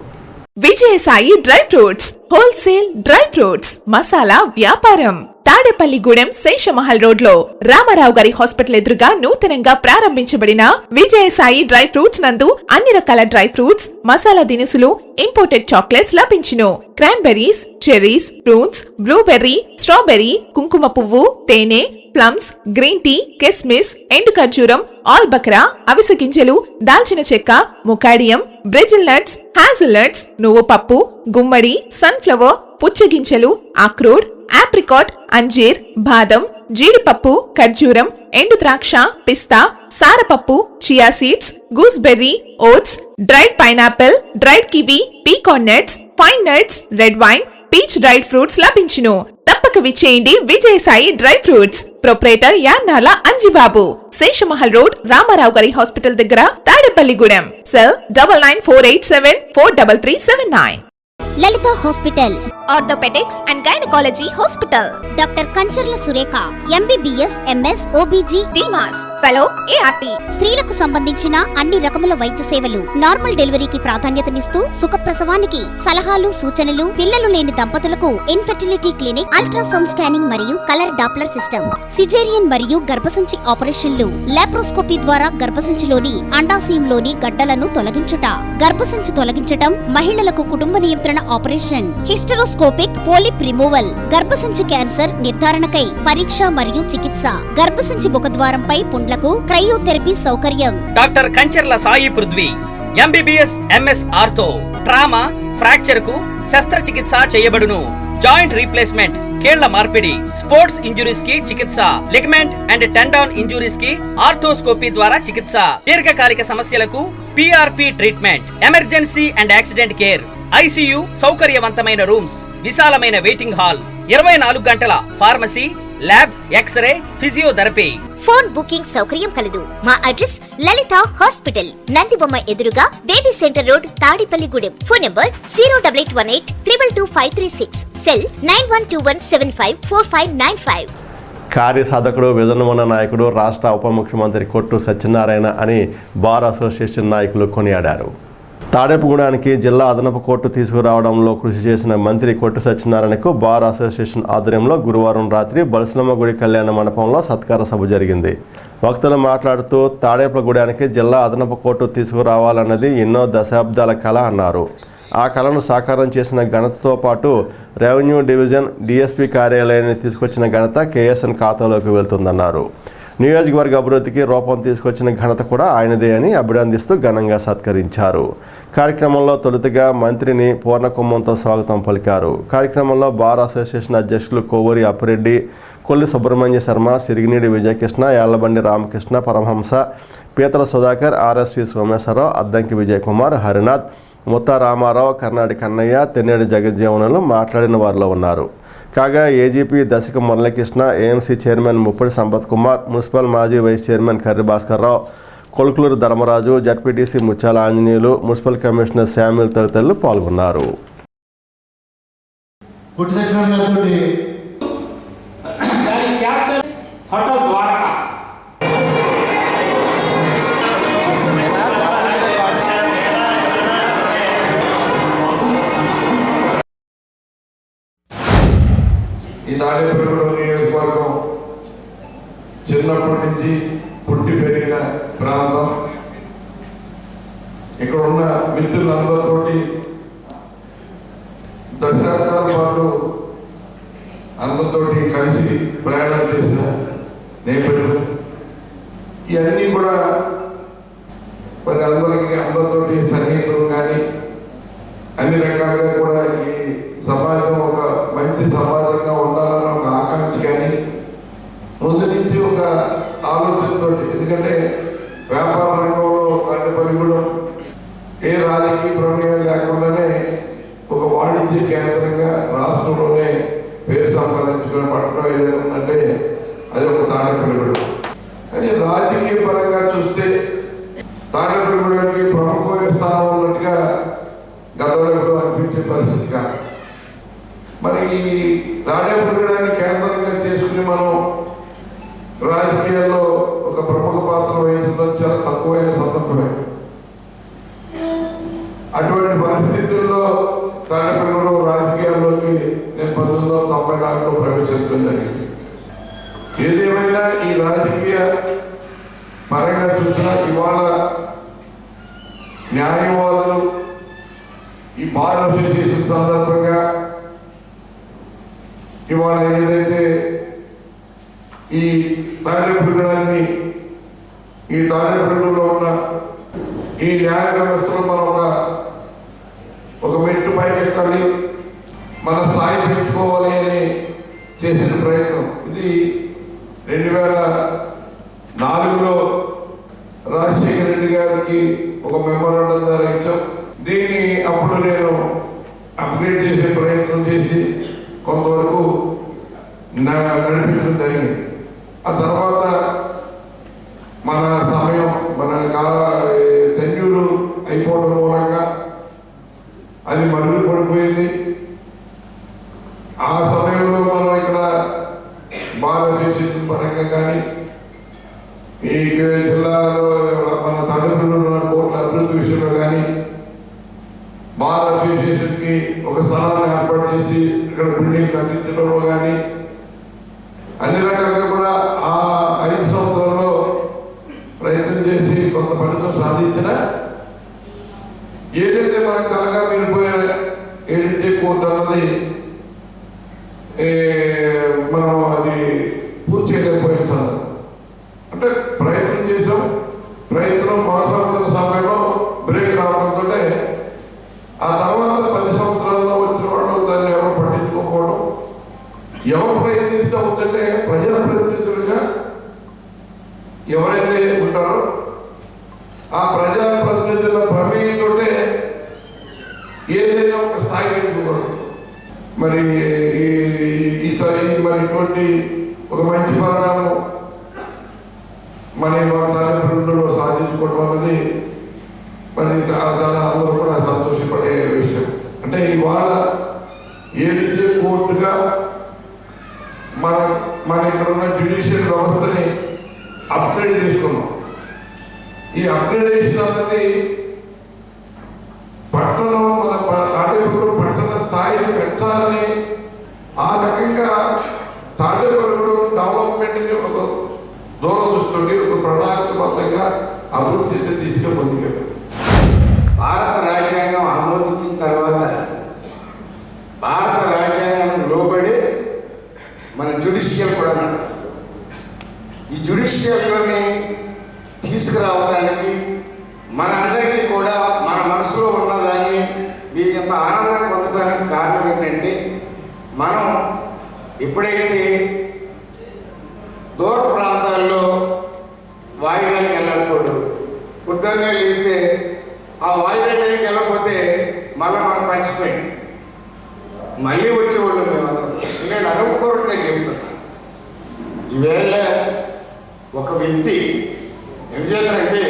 Vijayasai dry fruits wholesale dry fruits masala వ్యాపారం తాడేపల్లిగూడెం శేషమహల్ రోడ్ లో రామారావు గారి హాస్పిటల్ ఎదురుగా నూతనంగా ప్రారంభించబడిన విజయసాయి డ్రై ఫ్రూట్స్ నందు అన్ని రకాల డ్రై ఫ్రూట్స్, మసాలా దినుసులు, ఇంపోర్టెడ్ చాక్లెట్స్ లభించును. Cranberries, cherries, prunes, blueberry, strawberry, కుంకుమ పువ్వు, తేనె, ప్లమ్స్, గ్రీన్ టీ, కిస్మిస్, ఎండు ఖర్జూరం, ఆల్ బక్రా, అవిసె గింజలు, దాల్చిన చెక్క, ముకాడియం, బ్రెజిల్ నట్స్, హ్యాజిల్ నట్స్, నువ్వు పప్పు, గుమ్మడి, సన్ఫ్లవర్, పుచ్చగింజలు, అక్రోడ్, ఆప్రికాట్, అంజీర్, బాదం, జీడిపప్పు, ఖర్జూరం, ఎండు ద్రాక్ష, పిస్తా, సారపప్పు, chia seeds, gooseberry, oats, dried pineapple, dried kiwi, pecan nuts, pine nuts, red wine, peach dried fruits లభించును. తప్పక విచ్చేయండి Vijayasai dry fruits. Proprietor Yarnala Anjibabu, Seshamahal road, Ramarao గారి హాస్పిటల్ దగ్గర, Tadepalligudem. Cell 9948743379. Lalitha hospital, orthopaedics and gynaecology hospital. Doctor Kancharla Surekha, MBBS, MS, OBG, డిమాస్, ఫెలో, ఏఆర్టీ. స్త్రీలకు సంబంధించిన అన్ని రకముల వైద్య సేవలు, నార్మల్ డెలివరీకి ప్రాధాన్యతనిస్తూ సుఖప్రసవానికి సలహాలు, సూచనలు, పిల్లలు లేని దంపతులకు ఇన్ఫెర్టిలిటీ క్లినిక్, అల్ట్రాసౌండ్ స్కానింగ్ మరియు కలర్ డాప్లర్ సిస్టమ్, సిజేరియన్ మరియు గర్భసంచి ఆపరేషన్లు, లాప్రోస్కోపీ ద్వారా గర్భసంచిలోని అండాశయంలోని గడ్డలను తొలగించుట, గర్భసంచి తొలగించటం, మహిళలకు కుటుంబ నియంత్రణ ఆపరేషన్, హిస్టరోస్కోపిక్ పోలిప్ రిమూవల్, గర్భసంచి క్యాన్సర్ నిర్ధారణకై పరీక్ష మరియు చికిత్స, గర్భసంచి ముఖద్వారంపై పుండ్లకు క్రయోథెరపీ సౌకర్యం. Doctor Kancharla Sai Prithvi, MBBS, MS ortho, trauma, fracture కు శస్త్రచికిత్స చేయబడును. జాయింట్ రీప్లేస్మెంట్, కీళ్ల మార్పిడి, స్పోర్ట్స్ ఇంజురీస్ కి చికిత్స, లిగమెంట్ అండ్ టెండాన్ ఇంజురీస్ కి ఆర్థోస్కోపీ ద్వారా చికిత్స, దీర్ఘకాలిక సమస్యలకు PRP treatment, emergency and accident care, ICU, సౌకర్యవంతమైన రూమ్స్, విశాలమైన వెయిటింగ్ హాల్, 24 గంటల pharmacy, lab, X-ray, physiotherapy. Phone booking సౌకర్యం కలదు. మా అడ్రస్ లలిత హాస్పిటల్, నందిబొమ్మ ఎదురుగా, baby centre road, Tadepalligudem. Phone number 08818222536. Cell 9121754595. కార్యసాధకుడు, విజనమన్న నాయకుడు, రాష్ట్ర ఉప ముఖ్యమంత్రి కొట్టు సత్యనారాయణ అని బార్ అసోసియేషన్ నాయకులు కొనియాడారు. తాడేపుగూడానికి జిల్లా అదనపు కోర్టు తీసుకురావడంలో కృషి చేసిన మంత్రి కొట్టు సత్యనారాయణకు బార్ అసోసియేషన్ ఆధ్వర్యంలో గురువారం రాత్రి బలసలమ్మ గుడి కళ్యాణ మండపంలో సత్కార సభ జరిగింది. వక్తలు మాట్లాడుతూ తాడేపుగూడానికి జిల్లా అదనపు కోర్టు తీసుకురావాలన్నది ఎన్నో దశాబ్దాల కళ అన్నారు. ఆ కళను సాకారం చేసిన ఘనతతో పాటు రెవెన్యూ డివిజన్ డిఎస్పీ కార్యాలయాన్ని తీసుకొచ్చిన ఘనత కేఎస్ఎన్ ఖాతాలోకి వెళ్తుందన్నారు. నియోజకవర్గ అభివృద్ధికి రూపం తీసుకొచ్చిన ఘనత కూడా ఆయనదే అని అభినందిస్తూ ఘనంగా సత్కరించారు. కార్యక్రమంలో తొలుతగా మంత్రిని పూర్ణకుంభంతో స్వాగతం పలికారు. కార్యక్రమంలో బార్ అసోసియేషన్ అధ్యక్షులు కోవూరి అప్పిరెడ్డి, కొల్లి సుబ్రహ్మణ్య శర్మ, సిరిగినీడి విజయకృష్ణ, యాళ్లబండి రామకృష్ణ, పరమహంస, పీతల సుధాకర్, ఆర్ఎస్వి సోమేశ్వరరావు, అద్దంకి విజయకుమార్, హరినాథ్, ముత్తా రామారావు, కర్నాటి కన్నయ్య, తెన్నేడి జగజ్జీవనులు మాట్లాడిన వారిలో ఉన్నారు. కాగా AGP Dasaka Muralikrishna, AMC chairman Muppadi Sampath Kumar, municipal మాజీ vice chairman Karri Bhaskarrao, Kolukuluru Dharmaraju, ZPTC Mutyala Anjaneyulu, municipal commissioner Samuel తదితరులు పాల్గొన్నారు. ఈ తాడేపల్లిగూడెం నియోజకవర్గం చిన్నప్పటి నుంచి పుట్టి పెరిగిన ప్రాంతం. ఇక్కడ ఉన్న మిత్రులందరితోటి దశాబ్దాల పాటు అందరితోటి కలిసి ప్రయాణం చేసిన నేపథ్యం. ఇవన్నీ కూడా మరి అందరితోటి సన్నిహితం కానీ అన్ని రకాలుగా కూడా ఈ సమాజం ఒక మంచి సమాజంగా ఉండాలన్న ఒక ఆకాంక్ష కానీ ముందు నుంచి ఒక ఆలోచనతో, ఎందుకంటే వ్యాపార రంగంలో తాడేపల్లిగూడెం ఏ రాజకీయ ప్రమేయం లేకుండానే ఒక వాణిజ్య కేంద్రంగా రాష్ట్రంలోనే పేరు సంపాదించుకునే పట్టణం ఏదైనా ఉందంటే అది ఒక తాడేపల్లిగూడెం. కానీ రాజకీయ పరంగా చూస్తే తాడేపల్లిగూడెంకి ప్రముఖమైన స్థానం ఉన్నట్టుగా గతంలో అనిపించే పరిస్థితి కాదు. మరి తాడేపల్లిగూడెంని కేంద్రంగా చేసుకుని మనం రాజకీయాల్లో ఒక ప్రముఖ పాత్ర వహించడం చాలా తక్కువైన సందర్భమే. అటువంటి పరిస్థితుల్లో తాడేపల్లిగూడెం రాజకీయాల్లోకి నేను 1994లో ప్రవేశించడం జరిగింది. ఏదేమైనా ఈ రాజకీయ పరంగా చూసినా ఇవాళ న్యాయవాదులు ఈ బార్ అసోసియేషన్ సందర్భంగా ఇవాళ ఏదైతే ఈ తాడేపల్లిగూడెంని ఈ తాడేపల్లిలో ఉన్న ఈ న్యాయ వ్యవస్థలో మనం ఒక మెట్టు పైకి ఎక్కాలి, మన స్థాయి పెంచుకోవాలి అని చేసిన ప్రయత్నం. ఇది 2004లో రాజశేఖర రెడ్డి గారికి ఒక మెమోరాండం ద్వారా ఇచ్చాం. దీన్ని అప్పుడు నేను అప్గ్రేడ్ చేసే ప్రయత్నం చేసి కొంతవరకు నడిపించడం జరిగింది. ఆ తర్వాత మన సమయం మన టెన్యూరు అయిపోవడం మూలంగా అది మరుగులు పడిపోయింది. ఆ సమయంలో మనం ఇక్కడ బాగా చేసే పరంగా కానీ ఈ జిల్లాలో మన తాడేపల్లిలో కోట్ల అభివృద్ధి విషయంలో కానీ బార్ అసోసియేషన్కి ఒక స్థలాన్ని ఏర్పాటు చేసి ఇక్కడ బిల్డింగ్ కట్టించడంలో కానీ అన్ని రకాలుగా కూడా ఆ 5 సంవత్సరాల్లో ప్రయత్నం చేసి కొంత ఫలితం సాధించిన ఏదైతే మనకు కలగా మిగిలిపోయే ఏదైతే కోర్టు అన్నది మనం అది పూర్తి చేయలేకపోయిన సందర్భం. అంటే ప్రయత్నం చేసాం, ప్రయత్నం కొనసాగుతున్న సమయంలో బ్రేక్ రావడంతో ఆ తర్వాత 10 సంవత్సరాల్లో వచ్చిన వాళ్ళు దాన్ని ఎవరు పట్టించుకోకపోవడం. ఎవరు ప్రయత్నిస్తూ ఉందంటే ప్రజాప్రతినిధులుగా ఎవరైతే ఉంటారో ఆ ప్రజాప్రతినిధుల ప్రమేయంతో ఏదైనా ఒక స్థాయి పెంచుకోవడం. మరి ఈసారి మరి ఇటువంటి ఒక మంచి పరిణామం మన తాడేపల్లిలో సాధించుకోవడం అనేది మరి చాలా అందరూ కూడా సంతోషపడే విషయం. అంటే ఇవాళ ఏదైతే కోర్టుగా మన ఇక్కడ ఉన్న జ్యుడిషియల్ వ్యవస్థని అప్గ్రేడ్ చేసుకున్నాం. ఈ అప్గ్రేడేషన్ అన్నది పట్టణం మన తాడేపల్లిగూడెం పట్టణ స్థాయిని పెంచాలని ఆ రకంగా తాడేపల్లిగూడెం డెవలప్మెంట్ని ఒక దూరదృష్టి ఒక ప్రణాళికబద్ధంగా అభివృద్ధి చేసి తీసుకుని భారత రాజ్యాంగం ఆమోదించిన తర్వాత భారత రాజ్యాంగం లోబడి మన జ్యుడిషియల్ కూడా నడవాలి. ఈ జ్యుడిషియల్ని తీసుకురావడానికి మనందరికీ కూడా మన మనసులో ఉన్నదాన్ని మీకు ఇంత ఆనందం పొందడానికి కారణం ఏంటంటే మనం ఎప్పుడైతే దూర ప్రాంతాల్లో వాయిదానికి వెళ్ళకూడదు, ఉద్యోగంగా లేస్తే ఆ వాయిదా టైంకి వెళ్ళకపోతే మళ్ళీ మనం పంచిపోయింది మళ్ళీ వచ్చేవాళ్ళు మేమందరం. నేను అనుకోకుండా చెప్తున్నాను, ఈవేళ ఒక వ్యక్తి ఎందుచేతంటే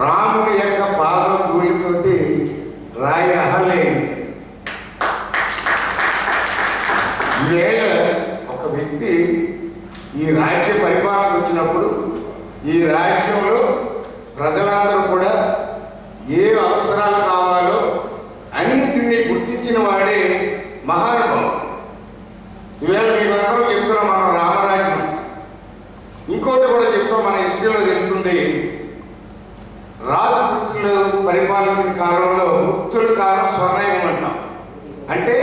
రాముని యొక్క పాదం ధూళితోటి రాయి అహర్లేదు. ఈవేళ ఒక వ్యక్తి ఈ రాజ్య పరిపాలన వచ్చినప్పుడు ఈ రాజ్యంలో ప్రజలందరూ కూడా ఏ అవసరాలు కావాలో అన్నిటినీ గుర్తించిన వాడే మహానుభావుడు. ఈవేళ మేమందరం చెప్తున్నాం మనం రామరాజ్యం. ఇంకోటి కూడా చెప్తాం, మన హిస్టరీలో చెప్తుంది, రాజపుత్రులు పరిపాలించిన కాలంలో గుప్తుల కాలం స్వర్ణయుగం అంటాం. అంటే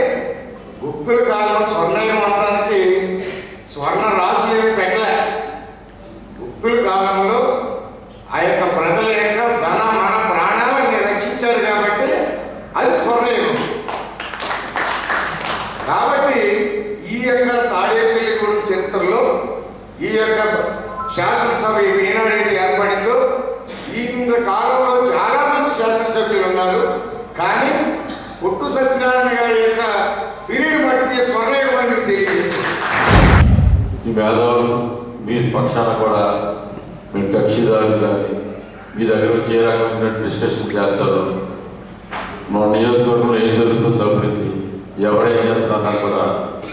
గుప్తుల కాలం స్వర్ణయుగం అనడానికి స్వర్ణ రాజులు ఏమి పెట్టలే. గుప్తుల కాలంలో ఆ యొక్క ప్రజల యొక్క ధన మన ప్రాణాలను రక్షించారు కాబట్టి అది స్వర్ణయుగం. కాబట్టి ఈ యొక్క తాడేపల్లిగూడెం చరిత్రలో ఈ యొక్క శాసనసభ ఏనాడైతే ఏర్పడిందో ఈ కాలంలో చాలా మంది శాసనసభ్యులు ఉన్నారు. కానీ కొట్టు సత్యనారాయణ గారి యొక్క పీరియడ్ మట్టికి స్వర్ణయుగం అని మీకు తెలియజేస్తుంది. ఈ మేధావులు మీ పక్షాన కూడా మీ కక్షిదారులు కానీ మీ దగ్గర వచ్చి ఏ రకమైన డిస్కషన్ చేస్తారు, మా నియోజకవర్గంలో ఏం జరుగుతుందో అభివృద్ధి ఎవరేం చేస్తున్నారని కూడా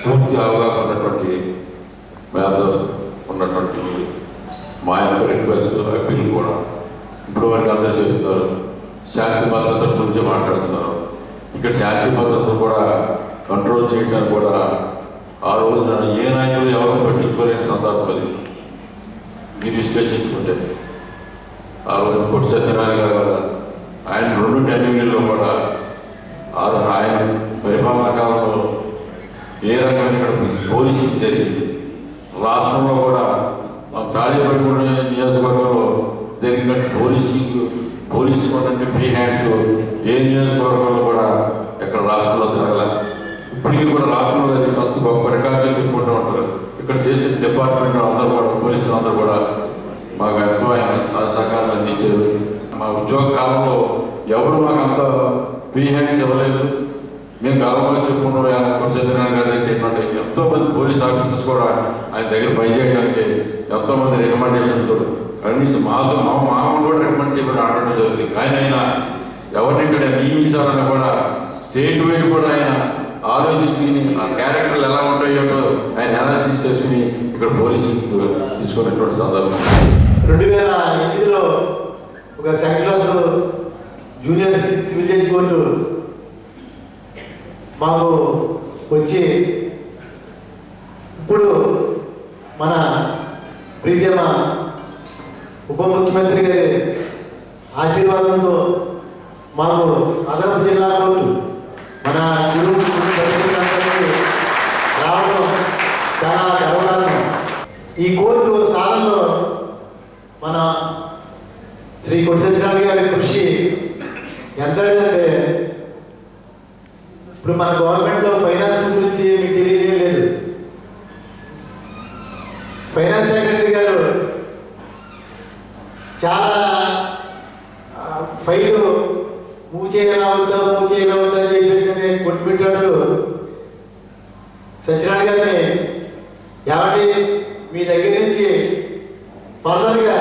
పూర్తి అవగాహన ఉన్నటువంటి మేధావులు ఉన్నటువంటి మా యొక్క రిక్వెస్ట్ అప్పీల్ కూడా ఇప్పుడు వరకు అందరూ చెబుతారు. శాంతి భద్రతల గురించి మాట్లాడుతున్నారు. ఇక్కడ శాంతి భద్రతలు కూడా కంట్రోల్ చేయడానికి కూడా ఆ రోజున ఏ నాయకులు ఎవరు పట్టించుకోలేని సందర్భం అది. మీరు విశ్లేషించుకుంటే ఆ రోజు పొట్టి సత్యనారాయణ గారు కూడా ఆయన 2 టెన్యూల్లో కూడా ఆయన పరిపాలనా కాలంలో ఏ రకమైన ఇక్కడ పోలీసింగ్ జరిగింది. రాష్ట్రంలో కూడా తాడేపల్లిగూడెం నియోజకవర్గంలో జరిగినట్టు పోలీసు ఉన్నట్టు ఫ్రీ హ్యాండ్స్ ఏ నియోజకవర్గంలో కూడా ఎక్కడ రాష్ట్రంలో జరగలేదు. ఇప్పటికీ కూడా రాష్ట్రంలో కొంత గొప్ప రికార్డుగా చెప్పుకుంటూ ఉంటారు. ఇక్కడ చేసిన డిపార్ట్మెంట్ అందరూ కూడా పోలీసులు అందరూ కూడా మాకు అర్థమైన సహకారం అందించారు. మా ఉద్యోగ కాలంలో ఎవరు మాకు అంత ఫ్రీ హ్యాండ్స్ ఇవ్వలేదు. మేము గర్వంగా చెప్పుకుంటాం. సత్యనారాయణ గారి దగ్గర చెప్పినట్టు ఎంతోమంది పోలీస్ ఆఫీసర్స్ కూడా ఆయన దగ్గర పనిచేయడానికి ఎంతోమంది రికమెండేషన్స్ కూడా కనీసం మామూలు కూడా రికమెండ్ చేయమని ఆడడం జరుగుతుంది. కానీ ఆయన ఎవరిని ఇక్కడ నియమించాలని కూడా స్టేట్ వైడ్ కూడా ఆయన ఆలోచించి ఆ క్యారెక్టర్లు ఎలా ఉంటాయో ఆయన అనాలిసిస్ చేసుకుని ఇక్కడ పోలీసింగ్ తీసుకున్నటువంటి సందర్భం. 2008లో ఒక second class junior civil judge court మాకు వచ్చి ఇప్పుడు మన ప్రీతమ ఉప ముఖ్యమంత్రి గారి ఆశీర్వాదంతో మాకు అదనపు జిల్లా కోర్టు మన రావడం చాలా గర్వకారణం. ఈ కోర్టు సాధనలో మన శ్రీ కొట్టు సత్యనారాయణ గారి కృషి ఎంత అంటే ఇప్పుడు మన గవర్నమెంట్లో ఫైనాన్స్ గురించి మీకు తెలియదేం లేదు. ఫైనాన్స్ సెక్రటరీ గారు చాలా ఫైలు మూవ్ చేయవద్దా అని చెప్పేసి కొట్టుబెట్టాడు. సత్యనారాయణ గారిని ఏమంటే మీ దగ్గర నుంచి ఫర్దర్గా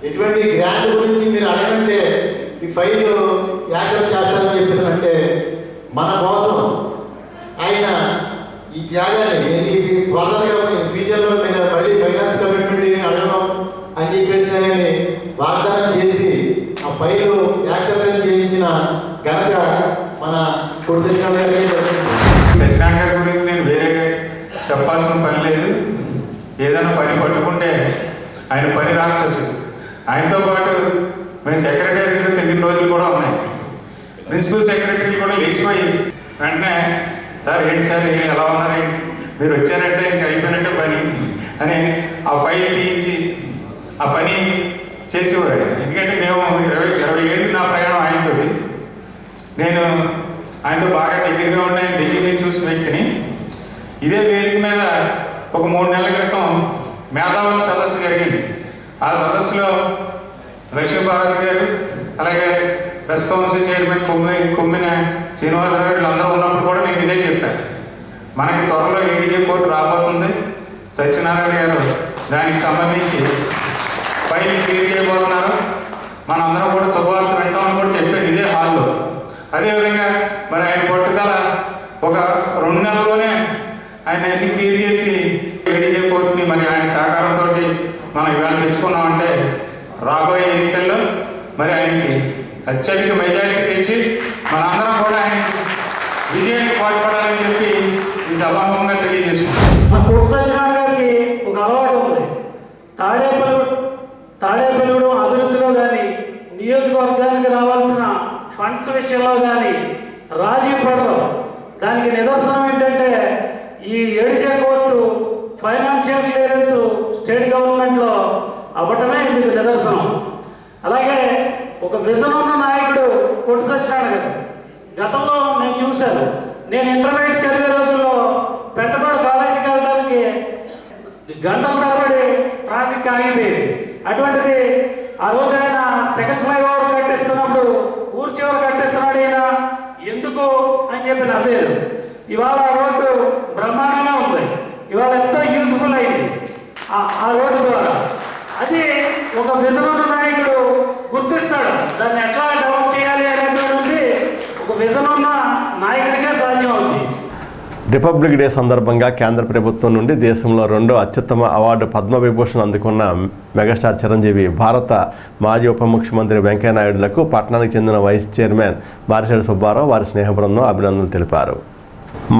ఎటువంటి గ్రాంట్ గురించి మీరు అడగంటే ఈ ఫైల్ యాక్సెప్ట్ చేస్తారని చెప్పేసి అంటే మన కోసం ఆయన ఈ త్యాగాన్ని ఫర్దర్గా ఫ్యూచర్లో నేను మళ్ళీ ఫైనాన్స్ కమిట్మెంట్ అడగడం అని చెప్పేసి నేను వాగ్దానం చేసి ఆ ఫైల్ యాక్సెప్టెన్స్ చేయించిన ఘనత మన కొట్టు సత్యనారాయణ గారి. సత్యనారాయణ గారి గురించి నేను వేరే చెప్పాల్సిన పని లేదు. ఏదైనా పని పట్టుకుంటే ఆయన పని రాక్షసుడు. ఆయనతో పాటు మేము సెక్రటరీలో తిరిగిన రోజులు కూడా ఉన్నాయి. ప్రిన్సిపల్ సెక్రటరీలు కూడా లేచిపోయి వెంటనే సార్ ఏంటి సార్ ఎలా ఉన్నారేంటి మీరు వచ్చారంటే ఇంకా అయిపోయినట్టే పని అని ఆ ఫైల్ తీయించి ఆ పని చేసేవారు. ఎందుకంటే మేము 20 ఏళ్ళు నా ప్రయాణం ఆయనతో. నేను ఆయనతో బాగా దగ్గరగా ఉన్న దగ్గర నుంచి చూసిన వ్యక్తిని. ఇదే వేదిక మీద ఒక 3 నెలల క్రితం మేధావుల సదస్సు జరిగింది. ఆ సదస్సులో లక్ష్మీభారతి గారు అలాగే press council chairman Kommina Srinivasarao గారు అందరూ ఉన్నప్పుడు కూడా నేను ఇదే చెప్పాను. మనకి త్వరలో ఏడీజీ కోర్టు రాబోతుంది. సత్యనారాయణ గారు దానికి సంబంధించి ఫైల్ క్లియర్ చేయబోతున్నారు. మనందరం కూడా శుభవార్త వింటామని కూడా చెప్పారు ఇదే హాల్లో. అదేవిధంగా మరి ఆయన పట్టుదల ఒక 2 నెలల్లోనే ఆయన అన్ని క్లియర్ చేసి ఏడీజే కోర్టుని మరి ఆయన సహకారంతో మనం ఇవాళ తెచ్చుకున్నామంటే రాబోయే ఎన్నికల్లో మరి ఆయనకి అత్యధిక మెజారిటీ తెచ్చి మనందరం కూడా ఆయనకి విజయానికి పాటుపడాలని చెప్పి ఈ సభాముఖంగా తెలియజేసుకుంటాం. మా కోట సత్యనారాయణ గారికి ఒక అలవాటు ఉంది. తాడేపల్లిగూడెం అభివృద్ధిలో కానీ నియోజకవర్గానికి రావాల్సిన ఫండ్స్ విషయంలో కానీ రాజీ పడడం. దానికి నిదర్శనం ఏంటంటే ఈ ADJ court financial clearance state గవర్నమెంట్లో అవ్వటమే ఇందుకు నిదర్శనం. అలాగే ఒక విజన్ ఉన్న నాయకుడు కోట సత్యనారాయణ గారు. గతంలో నేను చూశాను. నేను ఇంటర్మీడియట్ చదివే రోజుల్లో పెద్దపాడు కాలేజీకి వెళ్ళడానికి గంటల తరబడి ట్రాఫిక్ ఆగిపోయేది. అటువంటిది ఆ రోజు ఆయన సెకండ్ ఫ్లైఓవర్ కట్టిస్తున్నప్పుడు ఊరు చివరి కట్టిస్తున్నాడు ఈయన ఎందుకు అని చెప్పి నవ్వేరు. ఇవాళ ఆ రోడ్డు బ్రహ్మాండంగా ఉంది. ఇవాళ ఎంతో యూస్ఫుల్ అయింది ఆ రోడ్డు ద్వారా. అది ఒక విజన్ ఉన్న నాయకుడు గుర్తిస్తాడు. దాన్ని ఎట్లా డెవలప్ చేయాలి అనేటువంటి ఒక విజన్ ఉన్న నాయకుడికే సాధ్యం అవుతుంది. రిపబ్లిక్ డే సందర్భంగా కేంద్ర ప్రభుత్వం నుండి దేశంలో 2వ అత్యుత్తమ అవార్డు పద్మవిభూషణ్ అందుకున్న మెగాస్టార్ చిరంజీవి భారత మాజీ ఉప ముఖ్యమంత్రి వెంకయ్యనాయుడులకు పట్టణానికి చెందిన వైస్ చైర్మన్ మారిశెట్టి సుబ్బారావు వారి స్నేహ బృందం అభినందనలు తెలిపారు.